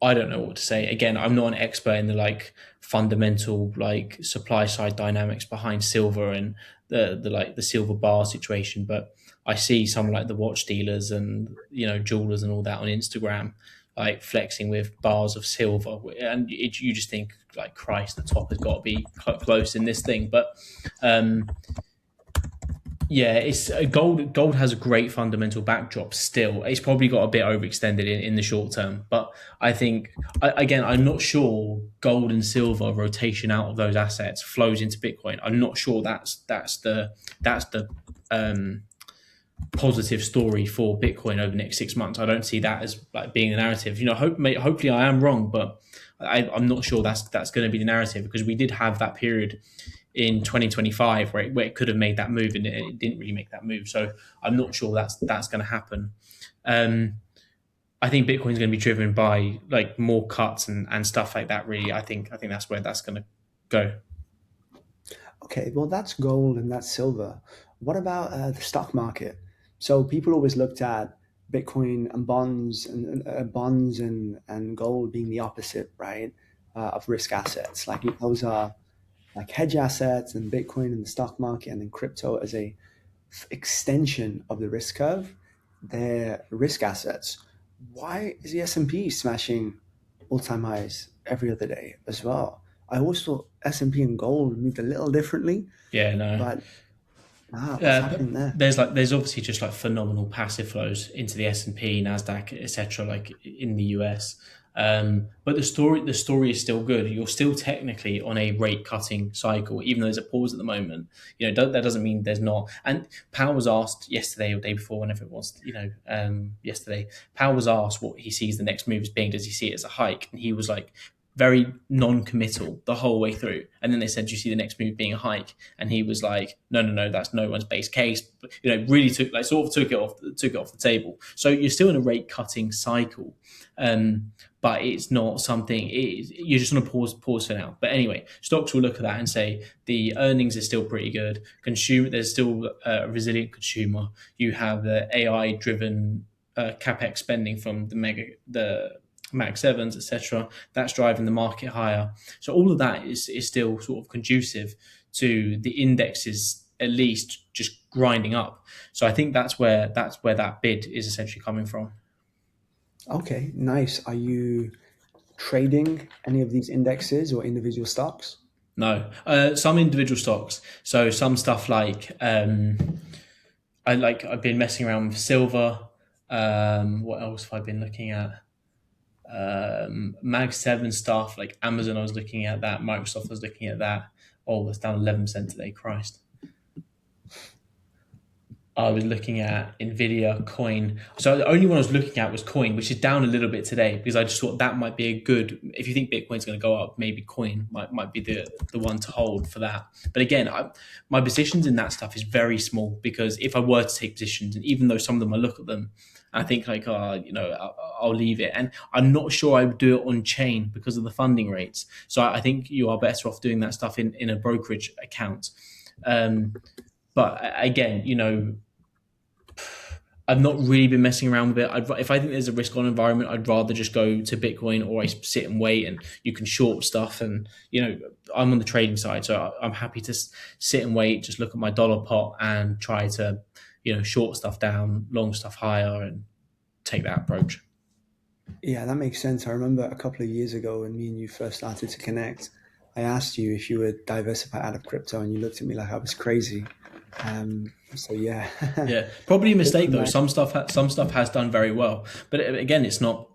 I don't know what to say. Again, I'm not an expert in the like fundamental like supply side dynamics behind silver and the like the silver bar situation, but I see some like the watch dealers and jewelers and all that on Instagram like flexing with bars of silver, and you just think like Christ, the top has got to be close in this thing, but um, yeah, it's gold. Gold has a great fundamental backdrop. Still, it's probably got a bit overextended in the short term. But I think again, I'm not sure gold and silver rotation out of those assets flows into Bitcoin. I'm not sure that's the um, positive story for Bitcoin over the next 6 months. I don't see that as like being the narrative. Hopefully I am wrong, but I'm not sure that's going to be the narrative because we did have that period in 2025 where it could have made that move and it didn't really make that move. So I'm not sure that's going to happen. Um, I think Bitcoin's going to be driven by like more cuts and stuff like that. Really, I think that's where that's going to go.
Okay, well, that's gold and that's silver. What about the stock market? So people always looked at Bitcoin and bonds and gold being the opposite, right, of risk assets. Like those are like hedge assets, and Bitcoin and the stock market, and then crypto as a extension of the risk curve. They're risk assets. Why is the S&P smashing all-time highs every other day as well? I always thought S&P and gold moved a little differently,
Yeah, no.
but what's
But
happening there?
there's obviously just like phenomenal passive flows into the S&P, Nasdaq, etc. Like in the US. But the story is still good. You're still technically on a rate cutting cycle, even though there's a pause at the moment. That doesn't mean there's not. And Powell was asked yesterday or day before, whenever it was, yesterday. Powell was asked what he sees the next move as being. Does he see it as a hike? And he was like very non-committal the whole way through. And then they said, "Do you see the next move being a hike?" And he was like, "No, no, no, that's no one's base case." But, really took it off the table. So you're still in a rate cutting cycle, but it's not something. You're just on a pause for now. But anyway, stocks will look at that and say the earnings are still pretty good. There's still a resilient consumer. You have the AI driven capex spending from the Max 7s, etc. That's driving the market higher. So all of that is still sort of conducive to the indexes at least just grinding up. So I think that's where that bid is essentially coming from.
Okay, nice. Are you trading any of these indexes or individual stocks?
No, some individual stocks. So some stuff like I've been messing around with silver. What else have I been looking at? Mag 7 stuff like Amazon. I was looking at that. Microsoft, I was looking at that. Oh, it's down 11% today. Christ. I was looking at Nvidia, Coin. So the only one I was looking at was Coin, which is down a little bit today because I just thought that might be a good. If you think Bitcoin's going to go up, maybe Coin might be the one to hold for that. But again, my positions in that stuff is very small because if I were to take positions, and even though some of them I look at them, I think like, I'll leave it, and I'm not sure I would do it on chain because of the funding rates. So I think you are better off doing that stuff in a brokerage account. But again, I've not really been messing around with it. If I think there's a risk on environment, I'd rather just go to Bitcoin, or I sit and wait, and you can short stuff. And I'm on the trading side, so I'm happy to sit and wait, just look at my dollar pot and try to short stuff down, long stuff higher, and take that approach.
Yeah, that makes sense. I remember a couple of years ago when me and you first started to connect, I asked you if you would diversify out of crypto, and you looked at me like I was crazy. So yeah,
Yeah, probably a mistake though.
Bitcoin,
Some stuff has done very well, but again, it's not.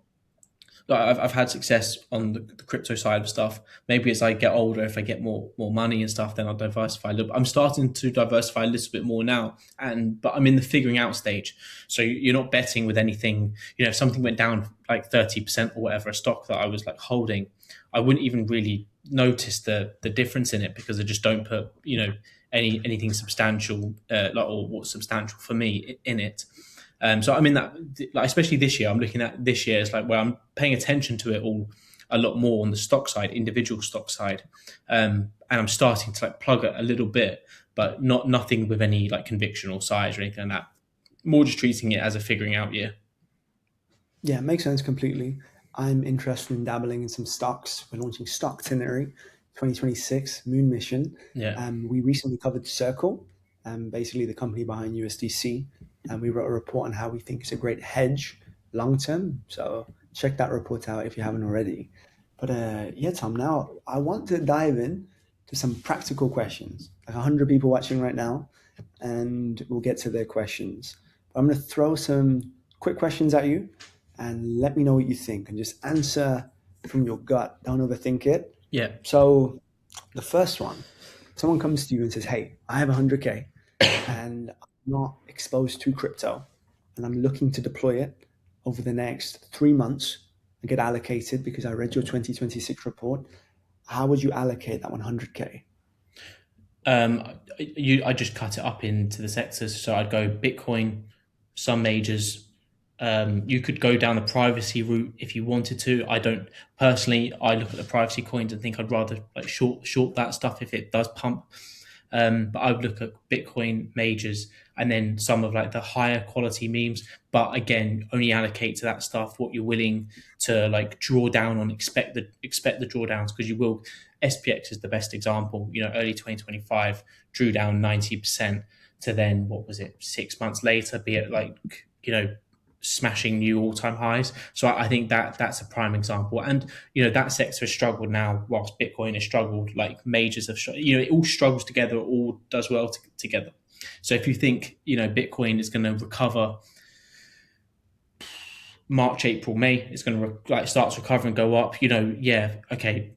Like I've had success on the crypto side of stuff. Maybe as I get older, if I get more money and stuff, then I'll diversify a little. I'm starting to diversify a little bit more now, but I'm in the figuring out stage. So you're not betting with anything. If something went down like 30% or whatever, a stock that I was like holding, I wouldn't even really notice the difference in it because I just don't put anything substantial or what's substantial for me in it. So I'm in that, like, especially this year. I'm looking at this year as like where I'm paying attention to it all a lot more on the stock side, individual stock side, and I'm starting to like plug it a little bit, but nothing with any like conviction or size or anything like that. More just treating it as a figuring out year.
yeah, it makes sense completely. I'm interested in dabbling in some stocks. We're launching Stocktonary 2026 Moon Mission.
Yeah.
We recently covered Circle, basically the company behind USDC, and we wrote a report on how we think it's a great hedge long term. So check that report out if you haven't already. But yeah, Tom, now I want to dive in to some practical questions. Like 100 people watching right now, and we'll get to their questions. But I'm going to throw some quick questions at you and let me know what you think and just answer from your gut. Don't overthink it.
Yeah.
So the first one, someone comes to you and says, hey, I have 100K and I'm not exposed to crypto and I'm looking to deploy it over the next 3 months and get allocated because I read your 2026 report. How would you allocate that 100K?
I just cut it up into the sectors. So I'd go Bitcoin, some majors. You could go down the privacy route if you wanted to. I don't personally. I look at the privacy coins and think I'd rather like short that stuff if it does pump. But I would look at Bitcoin majors and then some of like the higher quality memes. But again, only allocate to that stuff what you're willing to like draw down on. Expect the drawdowns because you will. SPX is the best example. Early 2025 drew down 90% to then what was it 6 months later be it like smashing new all-time highs. So I think that's a prime example. And that sector has struggled now, whilst Bitcoin has struggled. Like majors have, it all struggles together, it all does well together. So if you think Bitcoin is going to recover March, April, May, it's going to starts recover and go up. Okay.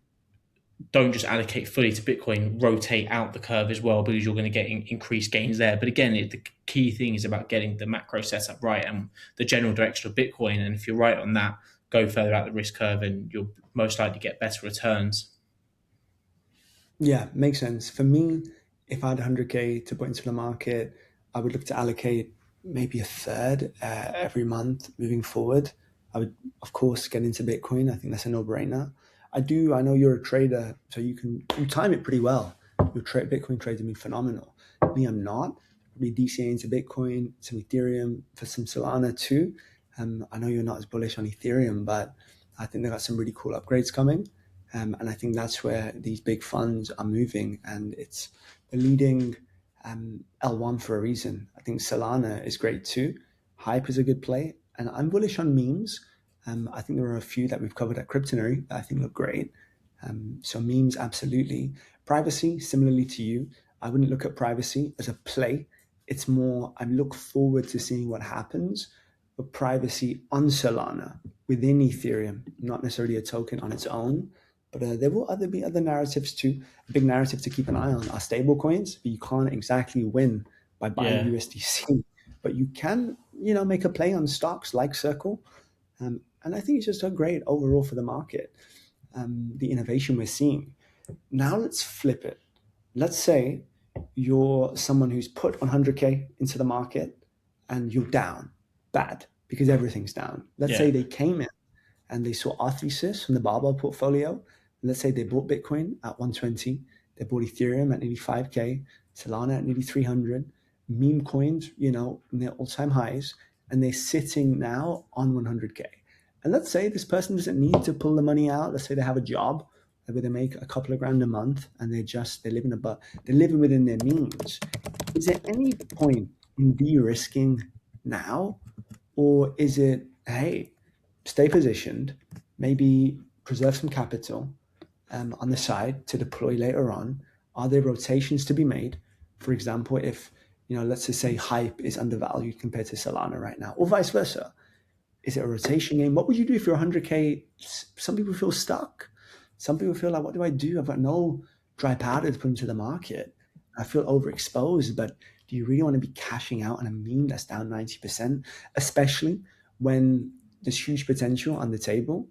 Don't just allocate fully to Bitcoin, rotate out the curve as well because you're going to get increased gains there. But again, the key thing is about getting the macro setup right and the general direction of Bitcoin. And if you're right on that, go further out the risk curve and you'll most likely get better returns.
Yeah, makes sense. For me, if I had 100K to put into the market, I would look to allocate maybe a third every month moving forward. I would, of course, get into Bitcoin. I think that's a no-brainer. I know you're a trader, so you time it pretty well. Your Bitcoin trades have been phenomenal. Me, I'm not. Probably DCA into Bitcoin, some Ethereum, for some Solana too. I know you're not as bullish on Ethereum, but I think they got some really cool upgrades coming. And I think that's where these big funds are moving. And it's the leading L1 for a reason. I think Solana is great too. Hype is a good play, and I'm bullish on memes. I think there are a few that we've covered at Cryptonary that I think look great. So memes, absolutely. Privacy, similarly to you, I wouldn't look at privacy as a play. It's more, I look forward to seeing what happens. But privacy on Solana within Ethereum, not necessarily a token on its own, but there will be other narratives too. A big narrative to keep an eye on are stable coins, but you can't exactly win by buying
Yeah.
USDC. But you can, make a play on stocks like Circle. And I think it's just a great overall for the market, the innovation we're seeing. Now let's flip it. Let's say you're someone who's put 100K into the market and you're down bad because everything's down. Let's
Yeah.
say they came in and they saw our thesis from the barbell portfolio. Let's say they bought Bitcoin at 120, they bought Ethereum at nearly 5K, Solana at nearly 300, meme coins, in their all-time highs, and they're sitting now on 100K. And let's say this person doesn't need to pull the money out. Let's say they have a job where they make a couple of grand a month and they're living within their means. Is there any point in de-risking now, or is it, hey, stay positioned, maybe preserve some capital on the side to deploy later on? Are there rotations to be made? For example, if, let's just say hype is undervalued compared to Solana right now, or vice versa. Is it a rotation game? What would you do if you're 100K? Some people feel stuck. Some people feel like, what do I do? I've got no dry powder to put into the market. I feel overexposed, but do you really want to be cashing out on a meme that's down 90%, especially when there's huge potential on the table?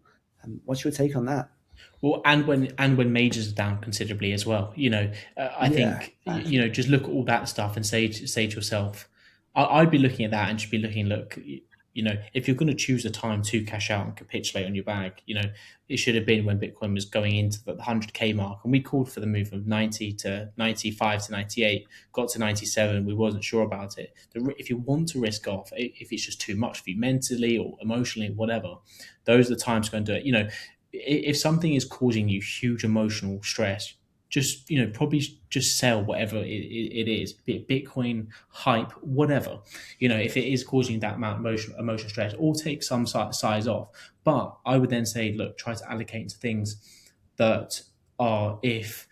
What's your take on that?
Well, and when majors are down considerably as well, I
Yeah,
think
exactly.
just look at all that stuff and say to yourself, I'd be looking at that and just be looking, look, if you're going to choose a time to cash out and capitulate on your bag, it should have been when Bitcoin was going into the 100K mark, and we called for the move of 90 to 95 to 98, got to 97, we wasn't sure about it. If you want to risk off, if it's just too much for you mentally or emotionally, whatever, those are the times to go and do it. If something is causing you huge emotional stress, just probably just sell whatever it is, be it Bitcoin, hype, whatever. If it is causing that amount of emotional stress, or take some size off. But I would then say, look, try to allocate into things that are, if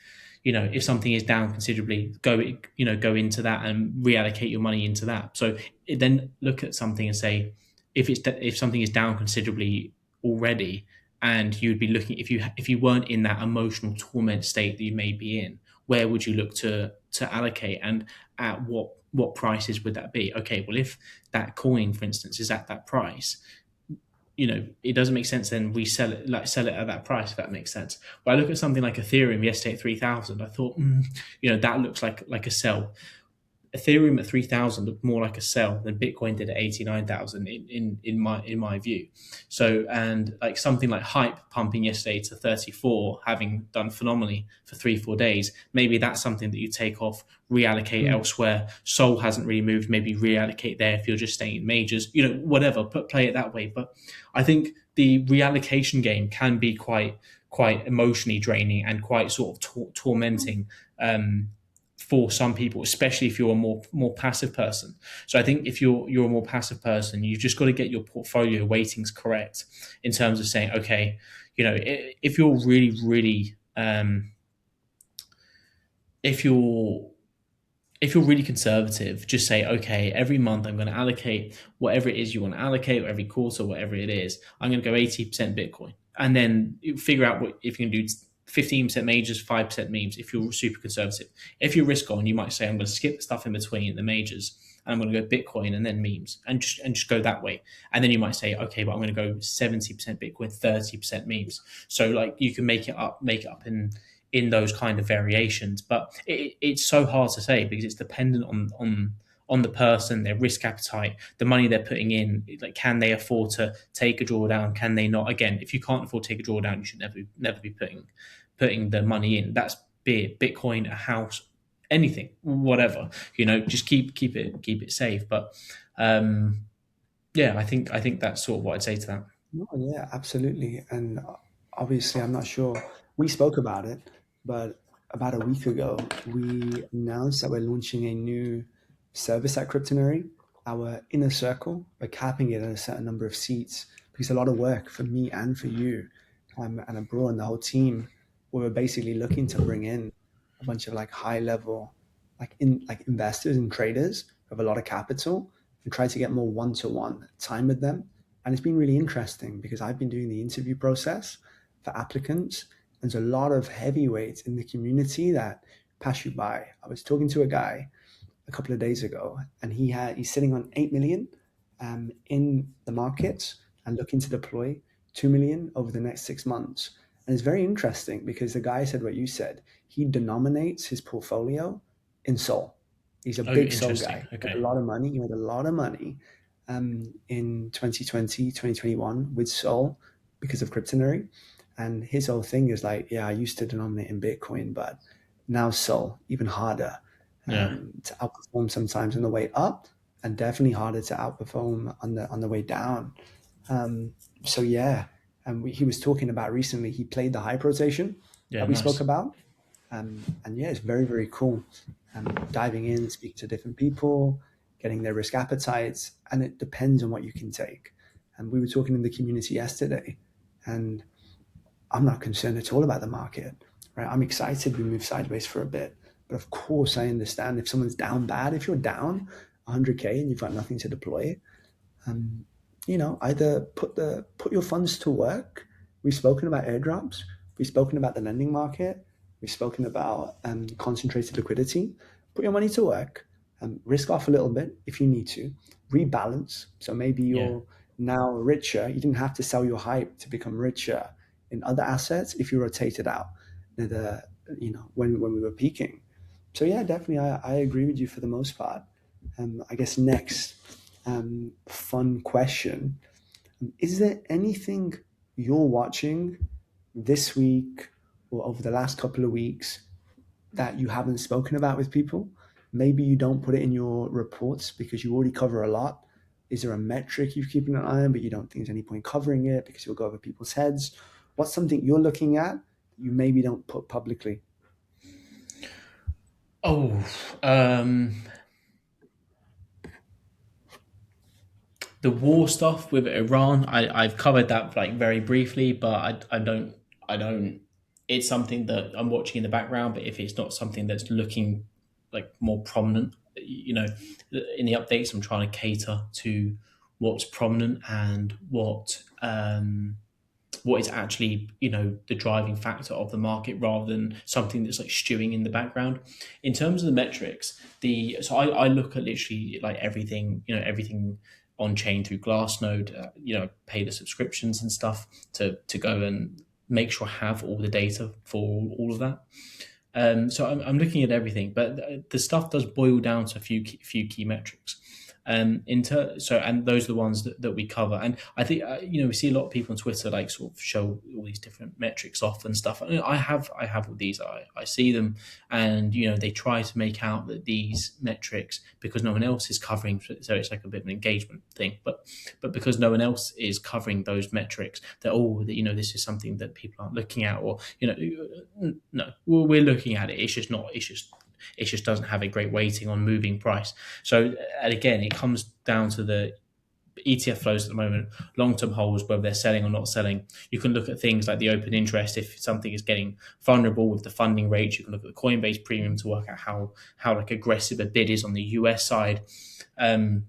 something is down considerably, go into that and reallocate your money into that. So then look at something and say, if something is down considerably already, and you'd be looking, if you weren't in that emotional torment state that you may be in, where would you look to allocate, and at what prices would that be? Okay, well, if that coin, for instance, is at that price, it doesn't make sense then we sell it at that price, if that makes sense. But I look at something like Ethereum yesterday at 3,000. I thought, that looks like a sell. Ethereum at 3,000 looked more like a sell than Bitcoin did at 89,000 in my view. So, and like something like hype pumping yesterday to 34, having done phenomenally for 3-4 days, maybe that's something that you take off, reallocate
Mm.
elsewhere. Sol hasn't really moved, maybe reallocate there if you're just staying in majors, whatever, play it that way. But I think the reallocation game can be quite emotionally draining and quite sort of tormenting. For some people, especially if you're a more passive person. So I think if you're a more passive person, you've just got to get your portfolio weightings correct in terms of saying, okay, if you're really, really, if you're really conservative, just say, okay, every month I'm going to allocate whatever it is you want to allocate, or every quarter, whatever it is, I'm going to go 80% Bitcoin. And then you figure out what, if you can do 15% majors, 5% memes, if you're super conservative. If you're risk on, you might say, I'm going to skip the stuff in between the majors, and I'm going to go Bitcoin and then memes, and just go that way. And then you might say, okay, but I'm going to go 70% Bitcoin, 30% memes. So like you can make it up in those kind of variations. But it's so hard to say because it's dependent on the person, their risk appetite, the money they're putting in. Like, can they afford to take a drawdown? Can they not? Again, if you can't afford to take a drawdown, you should never be putting the money in. That's be it Bitcoin, a house, anything, whatever. Just keep it safe. But yeah, I think that's sort of what I'd say to that.
No, yeah, absolutely. And obviously, I'm not sure. We spoke about it, but about a week ago, we announced that we're launching a new service at Cryptonary, our inner circle. We're capping it at a certain number of seats because a lot of work for me and for you, and Abroad and the whole team. We were basically looking to bring in a bunch of like high level, like investors and traders who have a lot of capital and try to get more one to one time with them. And it's been really interesting because I've been doing the interview process for applicants. There's a lot of heavyweights in the community that pass you by. I was talking to a guy a couple of days ago, and he's sitting on 8 million in the markets and looking to deploy 2 million over the next 6 months. And it's very interesting because the guy said what you said. He denominates his portfolio in Sol. He's a
Oh,
big Sol
interesting.
guy. He made
Okay.
a lot of money. He made a lot of money in 2020, 2021 with Sol because of Cryptonary. And his whole thing is like, yeah, I used to denominate in Bitcoin, but now Sol, even harder
Yeah.
to outperform sometimes on the way up, and definitely harder to outperform on the way down. So yeah, and he was talking about recently. He played the hype rotation
Yeah.
that we spoke
Nice.
about, and yeah, it's very very cool. Diving in, speaking to different people, getting their risk appetites, and it depends on what you can take. And we were talking in the community yesterday, and I'm not concerned at all about the market. Right, I'm excited we move sideways for a bit, but of course I understand if someone's down bad. If you're down 100k and you've got nothing to deploy, um, either put your funds to work. We've spoken about airdrops. We've spoken about the lending market. We've spoken about concentrated liquidity. Put your money to work. Risk off a little bit if you need to. Rebalance. So maybe
Yeah.
you're now richer. You didn't have to sell your hype to become richer in other assets if you rotated out. The when we were peaking. So yeah, definitely, I agree with you for the most part. I guess next fun question. Is there anything you're watching this week or over the last couple of weeks that you haven't spoken about with people? Maybe you don't put it in your reports because you already cover a lot. Is there a metric you're keeping an eye on, but you don't think there's any point covering it because you'll go over people's heads? What's something you're looking at that you maybe don't put publicly?
Oh, um, the war stuff with Iran. I've covered that like very briefly, but I don't. It's something that I'm watching in the background, but if it's not something that's looking like more prominent, in the updates, I'm trying to cater to what's prominent and what is actually the driving factor of the market rather than something that's like stewing in the background. In terms of the metrics, I look at literally like everything on chain through Glassnode. Pay the subscriptions and stuff to go and make sure I have all the data for all of that. So I'm looking at everything, but the stuff does boil down to a few key metrics. And those are the ones that we cover. And I think we see a lot of people on Twitter like sort of show all these different metrics off and stuff. And I have all these. I see them, and they try to make out that these metrics, because no one else is covering, so it's like a bit of an engagement thing. But because no one else is covering those metrics, that this is something that people aren't looking at, or no, we're looking at it. It's just not. It just doesn't have a great weighting on moving price. So, and again, it comes down to the ETF flows at the moment, long-term holds, whether they're selling or not selling. You can look at things like the open interest. If something is getting vulnerable with the funding rates, you can look at the Coinbase premium to work out how like aggressive a bid is on the US side. And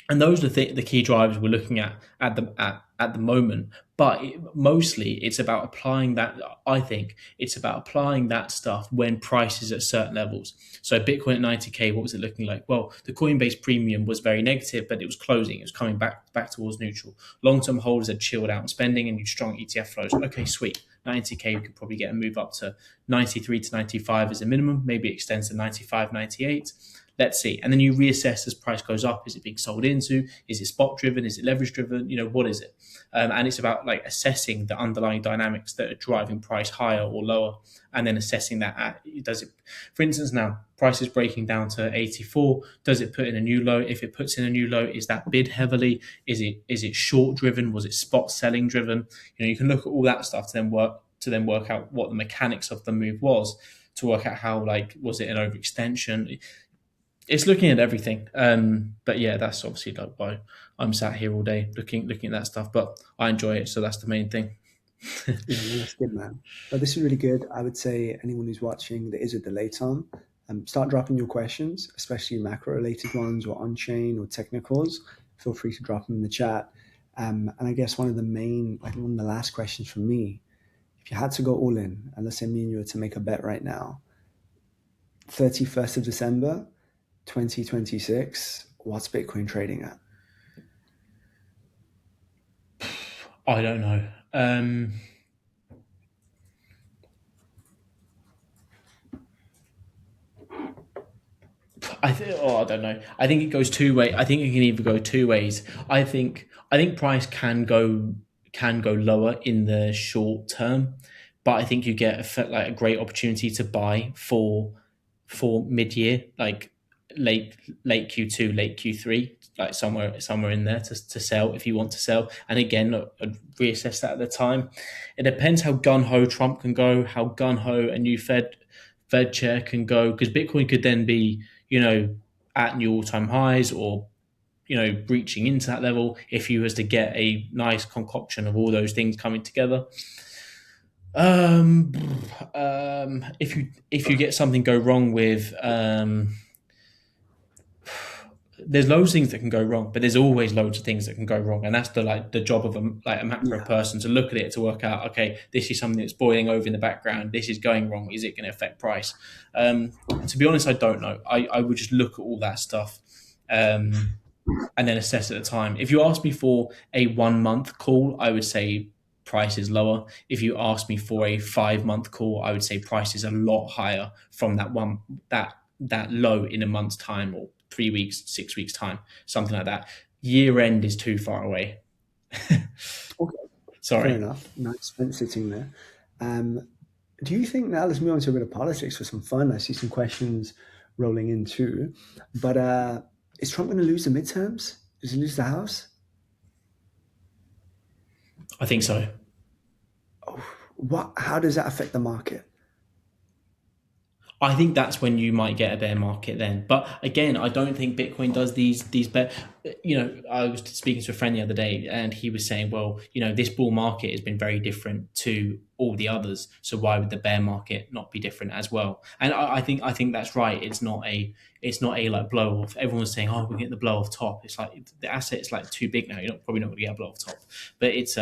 those are the key drivers we're looking at the moment. But mostly, it's about applying that. I think it's about applying that stuff when price is at certain levels. So Bitcoin at 90k, what was it looking like? Well, the Coinbase premium was very negative, but it was closing. It was coming back towards neutral. Long-term holders had chilled out on spending, and you strong ETF flows. Okay, sweet. 90k, we could probably get a move up to 93 to 95 as a minimum. Maybe it extends to 95, 98. Let's see. And then you reassess as price goes up. Is it being sold into? Is it spot driven? Is it leverage driven? What is it? And it's about like assessing the underlying dynamics that are driving price higher or lower, and then assessing that. Does it, for instance, now price is breaking down to 84. Does it put in a new low? If it puts in a new low, is that bid heavily? Is it short driven? Was it spot selling driven? You can look at all that stuff to then work out what the mechanics of the move was, to work out how, like, was it an overextension? It's looking at everything. But yeah, that's obviously like why I'm sat here all day looking at that stuff. But I enjoy it, so that's the main thing.
Yeah, no, that's good, man. But this is really good. I would say anyone who's watching, there is a delay time. Start dropping your questions, especially macro related ones or on chain or technicals. Feel free to drop them in the chat. And I guess one of the last questions from me, if you had to go all in, and let's say me and you were to make a bet right now, 31st of December, 2026, what's Bitcoin trading at?
I don't know. I don't know. I think it goes two way. I think it can either go two ways. I think price can go lower in the short term, but I think you get a great opportunity to buy for mid year, like late Q2, late Q3, like somewhere in there to sell if you want to sell. And again, I'd reassess that at the time. It depends how gun ho Trump can go, how gun ho a new Fed chair can go, because Bitcoin could then be, at new all-time highs, or breaching into that level if you was to get a nice concoction of all those things coming together. If you get something go wrong with there's loads of things that can go wrong, but there's always loads of things that can go wrong, and that's the job of a macro person, to look at it, to work out, okay, this is something that's boiling over in the background, this is going wrong, is it going to affect price? To be honest, I don't know. I would just look at all that stuff, and then assess at the time. If you ask me for a 1 month call, I would say price is lower. If you ask me for a 5 month call, I would say price is a lot higher from that low in a month's time, or 3 weeks, 6 weeks time, something like that. Year end is too far away.
Okay,
Sorry.
fair enough. Nice fence sitting there. Do you think, now let's move on to a bit of politics for some fun. I see some questions rolling in too. But is Trump going to lose the midterms? Does he lose the House?
I think so.
How does that affect the market?
I think that's when you might get a bear market then. But again, I don't think Bitcoin does these bear. I was speaking to a friend the other day, and he was saying, well, this bull market has been very different to all the others, so why would the bear market not be different as well? And I think that's right. It's not a like blow off. Everyone's saying, oh, we're getting the blow off top. It's like the asset is like too big now. You're probably not going to get a blow off top. But it's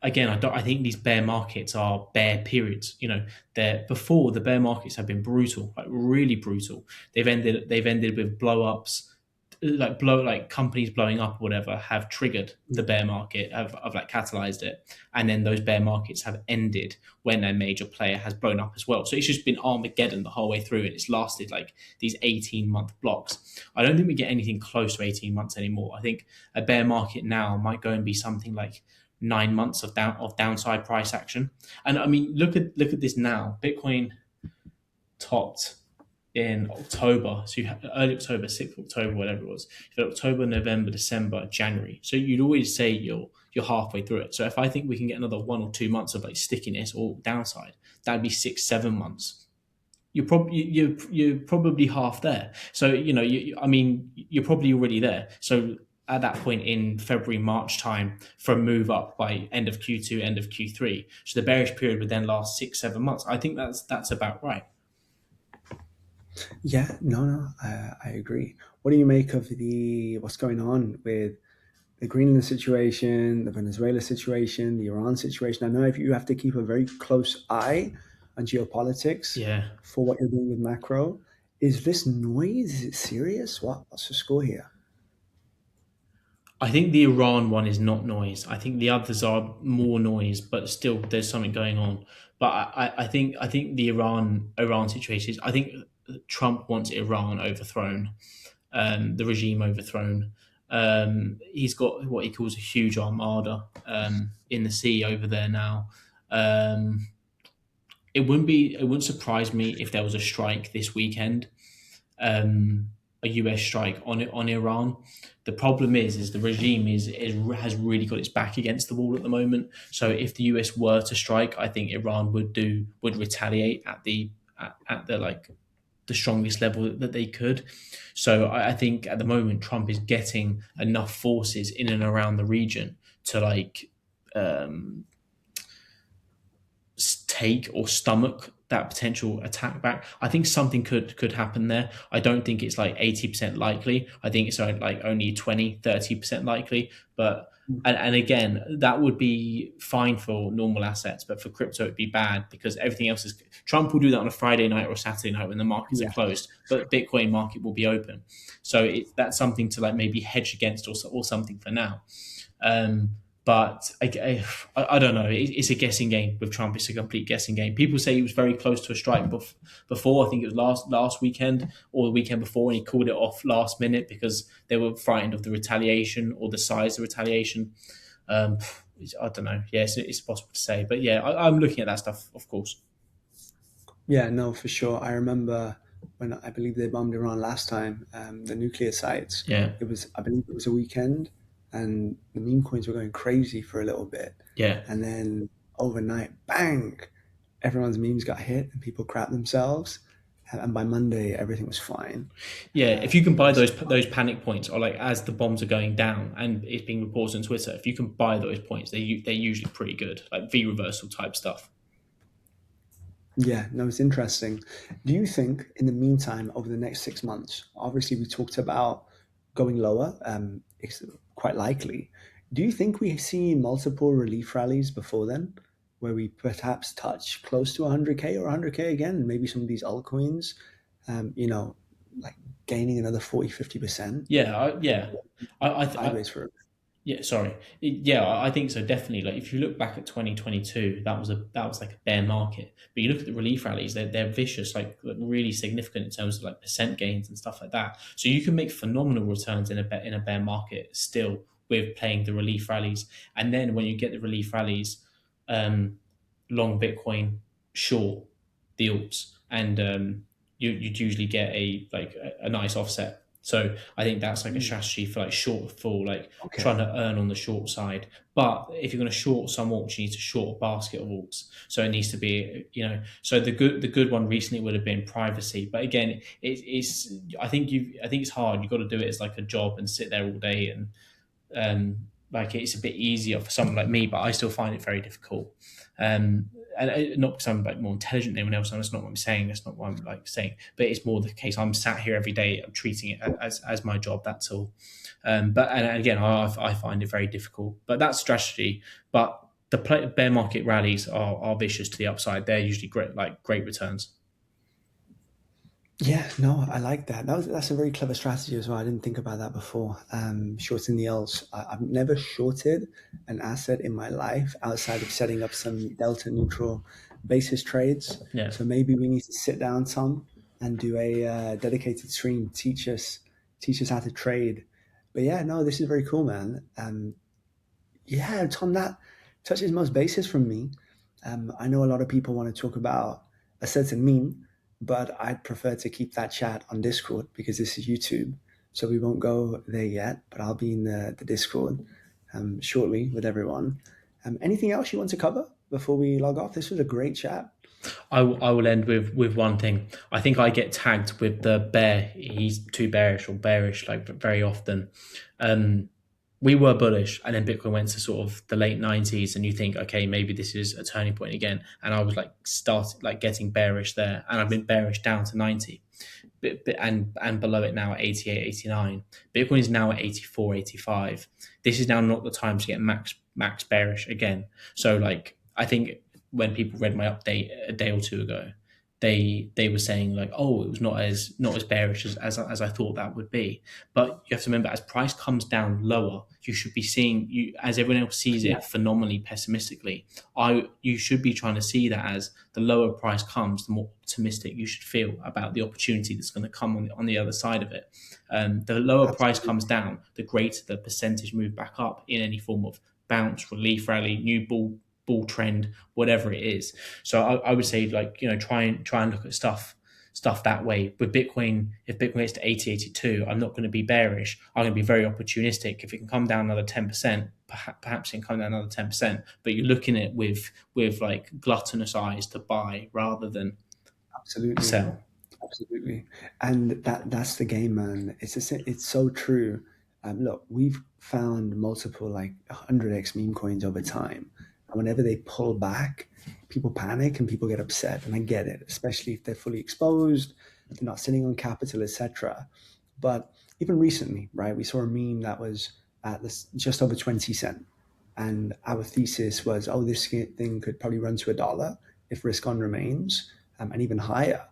again, I think these bear markets are bear periods. Before, the bear markets have been brutal, like really brutal. They've ended with blow ups, like companies blowing up or whatever have triggered the bear market, have like catalyzed it, and then those bear markets have ended when a major player has blown up as well. So it's just been Armageddon the whole way through, and it's lasted like these 18-month blocks. I don't think we get anything close to 18 months anymore. I think a bear market now might go and be something like 9 months of downside price action. And I mean, look at this now. Bitcoin topped in October, so you have early October, 6th October, whatever it was. You had October, November, December, January. So you'd always say you're halfway through it. So if I think we can get another 1 or 2 months of like stickiness or downside, that'd be 6-7 months. You're probably half there. So you're probably already there. So at that point in February, March time, for a move up by end of Q2, end of Q3. So the bearish period would then last 6-7 months. I think that's about right.
Yeah, no, I agree. What do you make of what's going on with the Greenland situation, the Venezuela situation, the Iran situation? I know if you have to keep a very close eye on geopolitics for what you're doing with macro. Is this noise? Is it serious? What's the score here?
I think the Iran one is not noise. I think the others are more noise, but still there's something going on. But I think the Iran situation is, I think Trump wants Iran overthrown, the regime overthrown. He's got what he calls a huge armada in the sea over there now. It wouldn't surprise me if there was a strike this weekend, a US strike on Iran. The problem is the regime has really got its back against the wall at the moment. So if the US were to strike, I think Iran would retaliate at the at the strongest level that they could. So I think at the moment Trump is getting enough forces in and around the region to um, take or stomach that potential attack back. I think something could happen there. I don't think it's like 80% likely. I think it's like only 20-30% likely. But and again, that would be fine for normal assets, but for crypto it'd be bad because everything else is. Trump will do that on a Friday night or a Saturday night when the markets are
Yeah,
closed, but Bitcoin market will be open. So that's something to like maybe hedge against or something for now. Um, but I don't know. It's a guessing game with Trump. It's a complete guessing game. People say he was very close to a strike before. I think it was last weekend or the weekend before, and he called it off last minute because they were frightened of the retaliation or the size of retaliation. Um, I don't know. Yeah, it's possible to say, but yeah, I'm looking at that stuff, of course.
yeah, no, for sure. I remember when I believe they bombed Iran last time, the nuclear sites.
Yeah,
I believe it was a weekend, and the meme coins were going crazy for a little bit,
yeah.
and then overnight, bang, everyone's memes got hit and people crapped themselves. And by Monday, everything was fine.
Yeah, if you can
It
buy
was,
those panic points, or like as the bombs are going down and it's being reported on Twitter, if you can buy those points, they're usually pretty good, like V reversal type stuff.
yeah, no, it's interesting. Do you think, in the meantime, over the next 6 months, obviously we talked about going lower, it's quite likely. Do you think we see multiple relief rallies before then, where we perhaps touch close to 100K or 100K again, and maybe some of these altcoins, you know, like gaining another 40-50%,
Yeah. I
sideways for
Yeah, sorry. Yeah, I think so. Definitely. Like if you look back at 2022, that was like a bear market. But you look at the relief rallies; they're vicious, like really significant in terms of like percent gains and stuff like that. So you can make phenomenal returns in a bear market still with playing the relief rallies. And then when you get the relief rallies, um, long Bitcoin, short the alts, and you'd usually get a nice offset. So I think that's like a strategy for like short for like
okay.
trying to earn on the short side. But if you're going to short some alts, you need to short a basket of alts. So it needs to be, So the good one recently would have been privacy. But again, it's I think it's hard. You've got to do it as like a job and sit there all day and like it's a bit easier for someone like me, but I still find it very difficult. And not because I'm like more intelligent than anyone else. That's not what I'm saying. That's not what I'm like saying. But it's more the case. I'm sat here every day. I'm treating it as my job. That's all. But and again, I find it very difficult. But that's strategy. But the bear market rallies are vicious to the upside. They're usually great returns.
Yeah, no, I like that. That's a very clever strategy as well. I didn't think about that before. Shorting the L's. I've never shorted an asset in my life outside of setting up some delta neutral basis trades.
Yeah.
So maybe we need to sit down, Tom, and do a dedicated stream. Teach us how to trade. But yeah, no, this is very cool, man. Yeah, Tom, that touches most bases from me. I know a lot of people want to talk about a certain meme, but I'd prefer to keep that chat on Discord because this is YouTube. So we won't go there yet, but I'll be in the Discord shortly with everyone. Anything else you want to cover before we log off? This was a great chat.
I will end with one thing. I think I get tagged with the bear. He's too bearish or bearish like very often. Um, we were bullish, and then Bitcoin went to sort of the late 90s, and you think, okay, maybe this is a turning point again. And I was like started like getting bearish there, and I've been bearish down to 90, and below it now at 88, 89. Bitcoin is now at 84, 85. This is now not the time to get max bearish again. So like I think when people read my update a day or two ago, they were saying like, oh, it was not as bearish as I thought that would be. But you have to remember, as price comes down lower, you should be seeing you as everyone else sees
Yeah,
it phenomenally pessimistically. You should be trying to see that as the lower price comes, the more optimistic you should feel about the opportunity that's going to come on the other side of it. The lower price
absolutely.
comes down, the greater the percentage move back up in any form of bounce, relief rally, new bull trend, whatever it is. So I would say like try and look at stuff that way. With Bitcoin, if Bitcoin gets to 80, 82, I'm not going to be bearish. I'm going to be very opportunistic. If it can come down another 10%, perhaps it can come down another 10%. But you're looking at it with like gluttonous eyes to buy rather than
Absolutely.
sell.
Absolutely. And that's the game, man. It's so true. Look, we've found multiple like 100x meme coins over time. And whenever they pull back, people panic and people get upset. And I get it, especially if they're fully exposed, they're not sitting on capital, etc. But even recently, right, we saw a meme that was at this just over 20 cent. And our thesis was, oh, this thing could probably run to $1 if risk on remains, and even higher.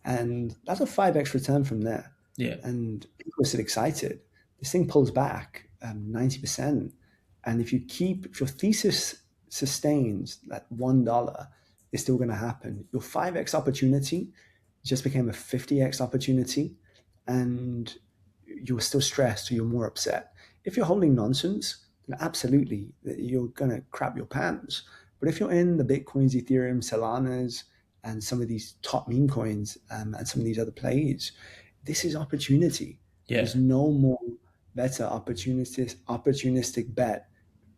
And that's a 5x return from there.
Yeah.
And people are still excited. This thing pulls back 90%. And if your thesis sustains that $1 is still going to happen, your 5x opportunity just became a 50x opportunity. And you're still stressed or you're more upset. If you're holding nonsense, then absolutely you're going to crap your pants. But if you're in the Bitcoins, Ethereum, Solanas, and some of these top meme coins and some of these other plays, this is opportunity.
Yeah.
There's no more better opportunistic bet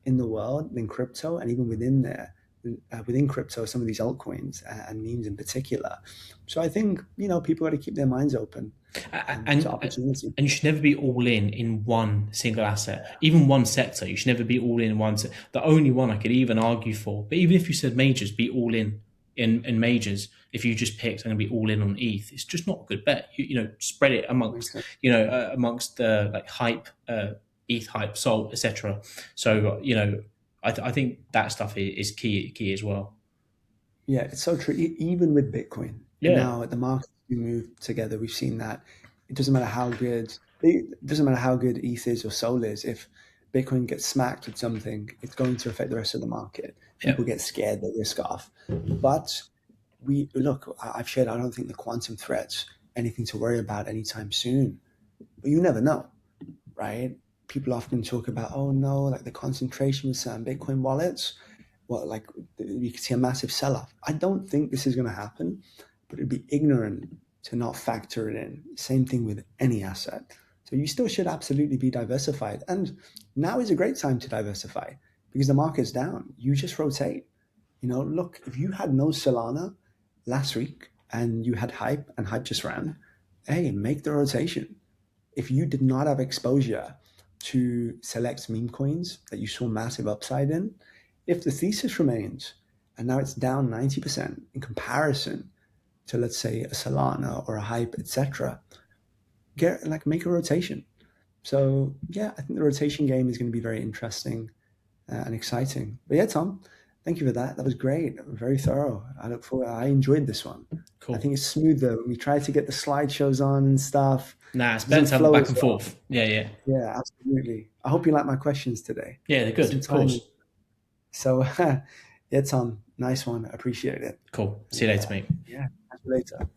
in the world than crypto, and even within crypto, some of these altcoins and memes in particular. So I think people got to keep their minds open
And
to opportunity.
you should never be all in one single asset, even one sector. You should never be all in one. The only one I could even argue for, but even if you said majors, be all in majors. If you just picked, I'm going to be all in on ETH. It's just not a good bet. Spread it amongst amongst the like hype, ETH hype, SALT, etc. So I think that stuff is key as well.
Yeah, it's so true. Even with Bitcoin,
Yeah.
now the markets do move together. We've seen that. It doesn't matter how good ETH is or Sol is. If Bitcoin gets smacked with something, it's going to affect the rest of the market. People get scared, they risk off. But I've shared, I don't think the quantum threat's anything to worry about anytime soon. But you never know, right? People often talk about, oh no, like the concentration with certain Bitcoin wallets. Well, like you could see a massive sell-off. I don't think this is going to happen, but it'd be ignorant to not factor it in. Same thing with any asset. So you still should absolutely be diversified. And now is a great time to diversify because the market's down. You just rotate. Look, if you had no Solana last week and you had hype and hype just ran, hey, make the rotation. If you did not have exposure to select meme coins that you saw massive upside in, if the thesis remains and now it's down 90% in comparison to, let's say, a Solana or a hype, etc., make a rotation. So yeah, I think the rotation game is going to be very interesting and exciting. But yeah, Tom, thank you for that. That was great. Very thorough. I enjoyed this one.
Cool.
I think it's smoother. We tried to get the slideshows on and stuff.
Nah, it's better to have the back and forth. Yeah.
Yeah, absolutely. I hope you like my questions today.
Yeah, they're good. Of course.
So, yeah, Tom, nice one. I appreciate it.
Cool. See you later, mate.
Yeah, catch you later.